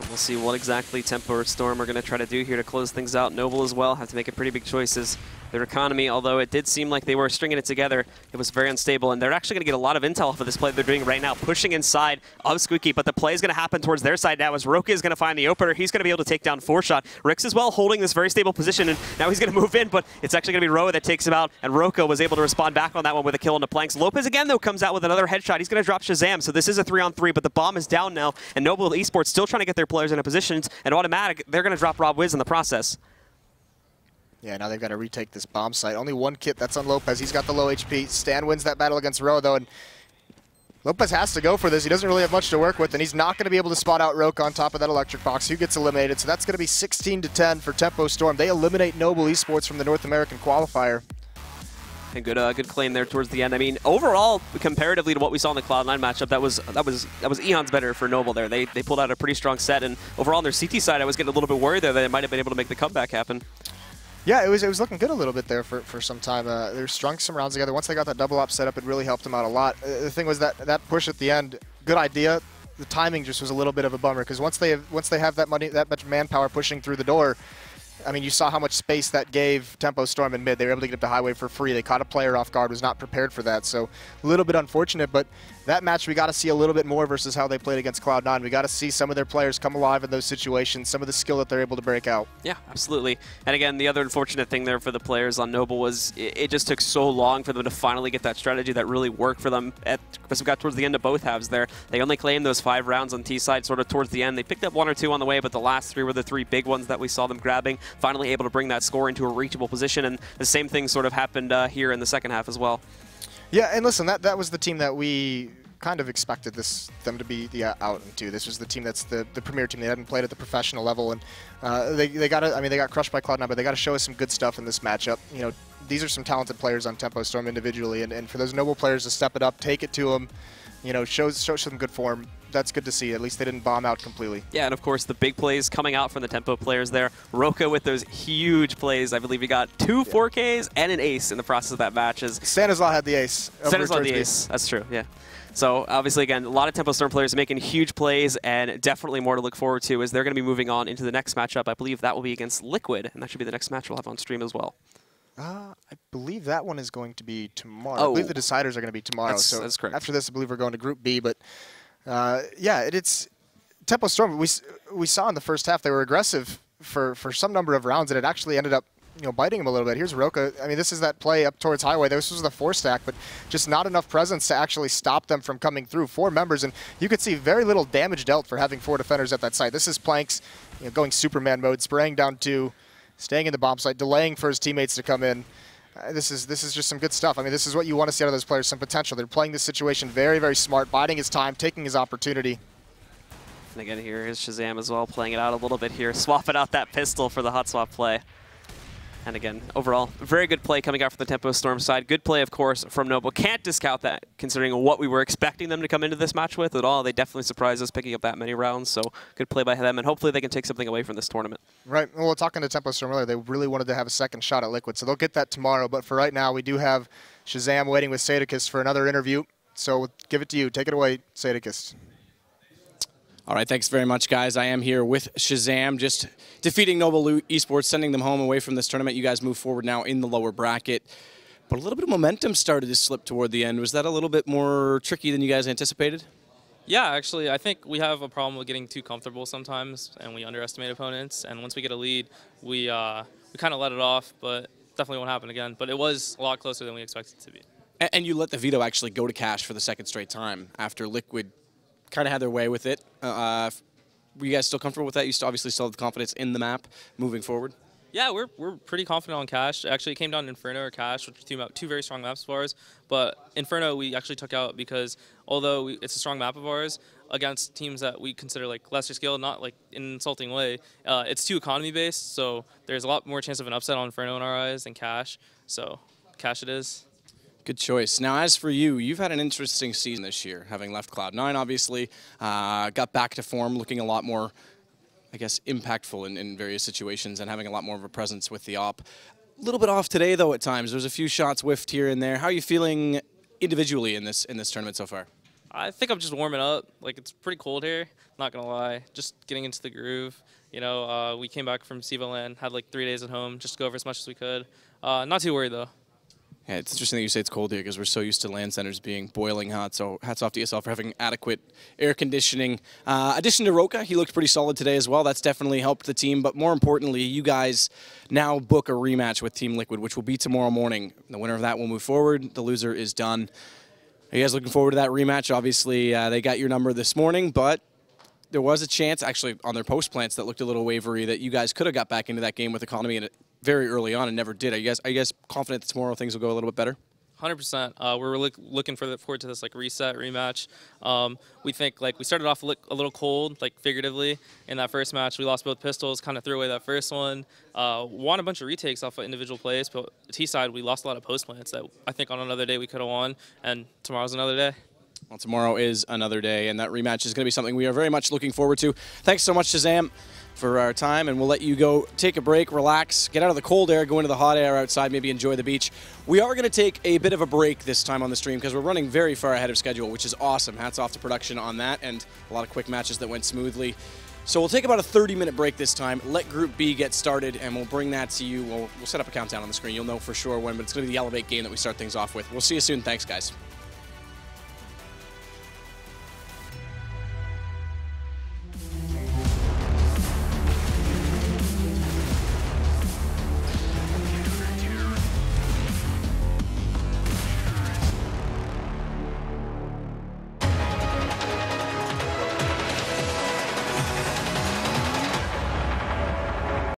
We'll see what exactly Tempo or Storm are going to try to do here to close things out. Noble as well have to make a pretty big choices. Their economy, although it did seem like they were stringing it together, it was very unstable, and they're actually going to get a lot of intel off of this play they're doing right now, pushing inside of Squeaky, but the play is going to happen towards their side now as Roka is going to find the opener. He's going to be able to take down 4-shot. Rix as well holding this very stable position, and now he's going to move in, but it's actually going to be Roa that takes him out, and Roka was able to respond back on that one with a kill on the Planks. Lopez again, though, comes out with another headshot. He's going to drop Shazam, so this is a 3-on-3, but the bomb is down now, and Noble Esports still trying to get their players into positions, and Automatic, they're going to drop Rob Wiz in the process. Yeah, now they've got to retake this bomb site. Only 1 kit, that's on Lopez. He's got the low HP. Stan wins that battle against Roa, though, and Lopez has to go for this. He doesn't really have much to work with, and he's not going to be able to spot out Roke on top of that electric box. Who gets eliminated? So that's going to be 16-10 for Tempo Storm. They eliminate Noble Esports from the North American Qualifier. A good claim there towards the end. I mean, overall, comparatively to what we saw in the Cloud9 matchup, that was eons better for Noble there. They pulled out a pretty strong set, and overall on their CT side, I was getting a little bit worried there that they might have been able to make the comeback happen. Yeah, it was looking good a little bit there for some time. They strung some rounds together. Once they got that double op set up, it really helped them out a lot. The thing was that push at the end, good idea. the timing just was a little bit of a bummer, because once they have that much manpower pushing through the door, I mean, you saw how much space that gave Tempo Storm in mid. They were able to get up to highway for free. They caught a player off guard, was not prepared for that. So a little bit unfortunate, but that match we got to see a little bit more versus how they played against Cloud9. We got to see some of their players come alive in those situations, some of the skill that they're able to break out. Yeah, absolutely. And again, the other unfortunate thing there for the players on Noble was it just took so long for them to finally get that strategy that really worked for them as we got towards the end of both halves there. They only claimed those 5 rounds on T side sort of towards the end. They picked up 1 or 2 on the way, but the last 3 were the 3 big ones that we saw them grabbing, finally able to bring that score into a reachable position, and the same thing sort of happened here in the second half as well. Yeah, and listen, that was the team that we kind of expected them to be out into. This was the team that's the premier team. They hadn't played at the professional level, and they got crushed by Cloud9, but they got to show us some good stuff in this matchup. You know, these are some talented players on Tempo Storm individually, and for those Noble players to step it up, take it to them, you know, show some good form. That's good to see. At least they didn't bomb out completely. Yeah, and of course the big plays coming out from the Tempo players there. Roka with those huge plays. I believe he got 2 4Ks and an ace in the process of that match. Stanislaw had the ace. Stanislaw had the ace. That's true, yeah. So obviously, again, a lot of Tempo Storm players making huge plays, and definitely more to look forward to as they're going to be moving on into the next matchup. I believe that will be against Liquid, and that should be the next match we'll have on stream as well. I believe that one is going to be tomorrow. I believe the deciders are going to be tomorrow. That's correct. After this, I believe we're going to Group B, but yeah, it's Tempo Storm. We saw in the first half they were aggressive for some number of rounds, and it actually ended up, you know, biting him a little bit. Here's Roka. I mean, this is that play up towards highway. This was the 4-stack, but just not enough presence to actually stop them from coming through. 4 members, and you could see very little damage dealt for having 4 defenders at that site. This is Planks, you know, going Superman mode, spraying down 2, staying in the bomb site, delaying for his teammates to come in. This is just some good stuff. I mean, this is what you want to see out of those players, some potential. They're playing this situation very, very smart, biding his time, taking his opportunity. And again, here is Shazam as well, playing it out a little bit here, swapping out that pistol for the hot swap play. And again, overall, very good play coming out from the Tempo Storm side. Good play, of course, from Noble. Can't discount that, considering what we were expecting them to come into this match with at all. They definitely surprised us picking up that many rounds, so good play by them, and hopefully they can take something away from this tournament. Right. Well, talking to Tempo Storm earlier, they really wanted to have a second shot at Liquid, so they'll get that tomorrow. But for right now, we do have Shazam waiting with Sadicus for another interview. So we'll give it to you. Take it away, Sadicus. All right, thanks very much, guys. I am here with Shazam, just defeating Noble Esports, sending them home away from this tournament. You guys move forward now in the lower bracket. But a little bit of momentum started to slip toward the end. Was that a little bit more tricky than you guys anticipated? Yeah, actually, I think we have a problem with getting too comfortable sometimes, and we underestimate opponents. And once we get a lead, we kind of let it off, but definitely won't happen again. But it was a lot closer than we expected it to be. And you let the veto actually go to cash for the second straight time after Liquid kind of had their way with it. Were you guys still comfortable with that? You obviously still have the confidence in the map moving forward? Yeah, we're pretty confident on Cash. Actually, it came down to Inferno or Cash, which are two very strong maps of ours. But Inferno we actually took out because although it's a strong map of ours, against teams that we consider like lesser skilled, not like in an insulting way, it's too economy based. So there's a lot more chance of an upset on Inferno in our eyes than Cash. So Cash it is. Good choice. Now, as for you, you've had an interesting season this year, having left Cloud9, obviously. Got back to form, looking a lot more, I guess, impactful in various situations and having a lot more of a presence with the op. A little bit off today, though, at times. There's a few shots whiffed here and there. How are you feeling individually in this tournament so far? I think I'm just warming up. Like, it's pretty cold here, not going to lie. Just getting into the groove. You know, we came back from Sivoland, had like 3 days at home just to go over as much as we could. Not too worried, though. Yeah, it's interesting that you say it's cold here because we're so used to LAN centers being boiling hot, so hats off to ESL for having adequate air conditioning. Addition to Roka, he looked pretty solid today as well. That's definitely helped the team, but more importantly, you guys now book a rematch with Team Liquid, which will be tomorrow morning. The winner of that will move forward. The loser is done. Are you guys looking forward to that rematch? Obviously, they got your number this morning, but there was a chance, actually, on their post plants that looked a little wavery, that you guys could have got back into that game with economy and very early on and never did. Are you guys confident that tomorrow things will go a little bit better? 100%. We're looking forward to this like reset rematch. We think like we started off a little cold, like figuratively, in that first match. We lost both pistols, kind of threw away that first one. Won a bunch of retakes off of individual plays, but T side we lost a lot of post plants that I think on another day we could have won, and tomorrow's another day. Well, tomorrow is another day, and that rematch is going to be something we are very much looking forward to. Thanks so much, Shazam. for our time, and we'll let you go take a break, relax, get out of the cold air, go into the hot air outside, maybe enjoy the beach. We are going to take a bit of a break this time on the stream because we're running very far ahead of schedule, which is awesome. Hats off to production on that, and a lot of quick matches that went smoothly. So we'll take about a 30-minute break this time, let Group B get started, and we'll bring that to you. We'll set up a countdown on the screen. You'll know for sure when, but it's going to be the Elevate game that we start things off with. We'll see you soon. Thanks, guys.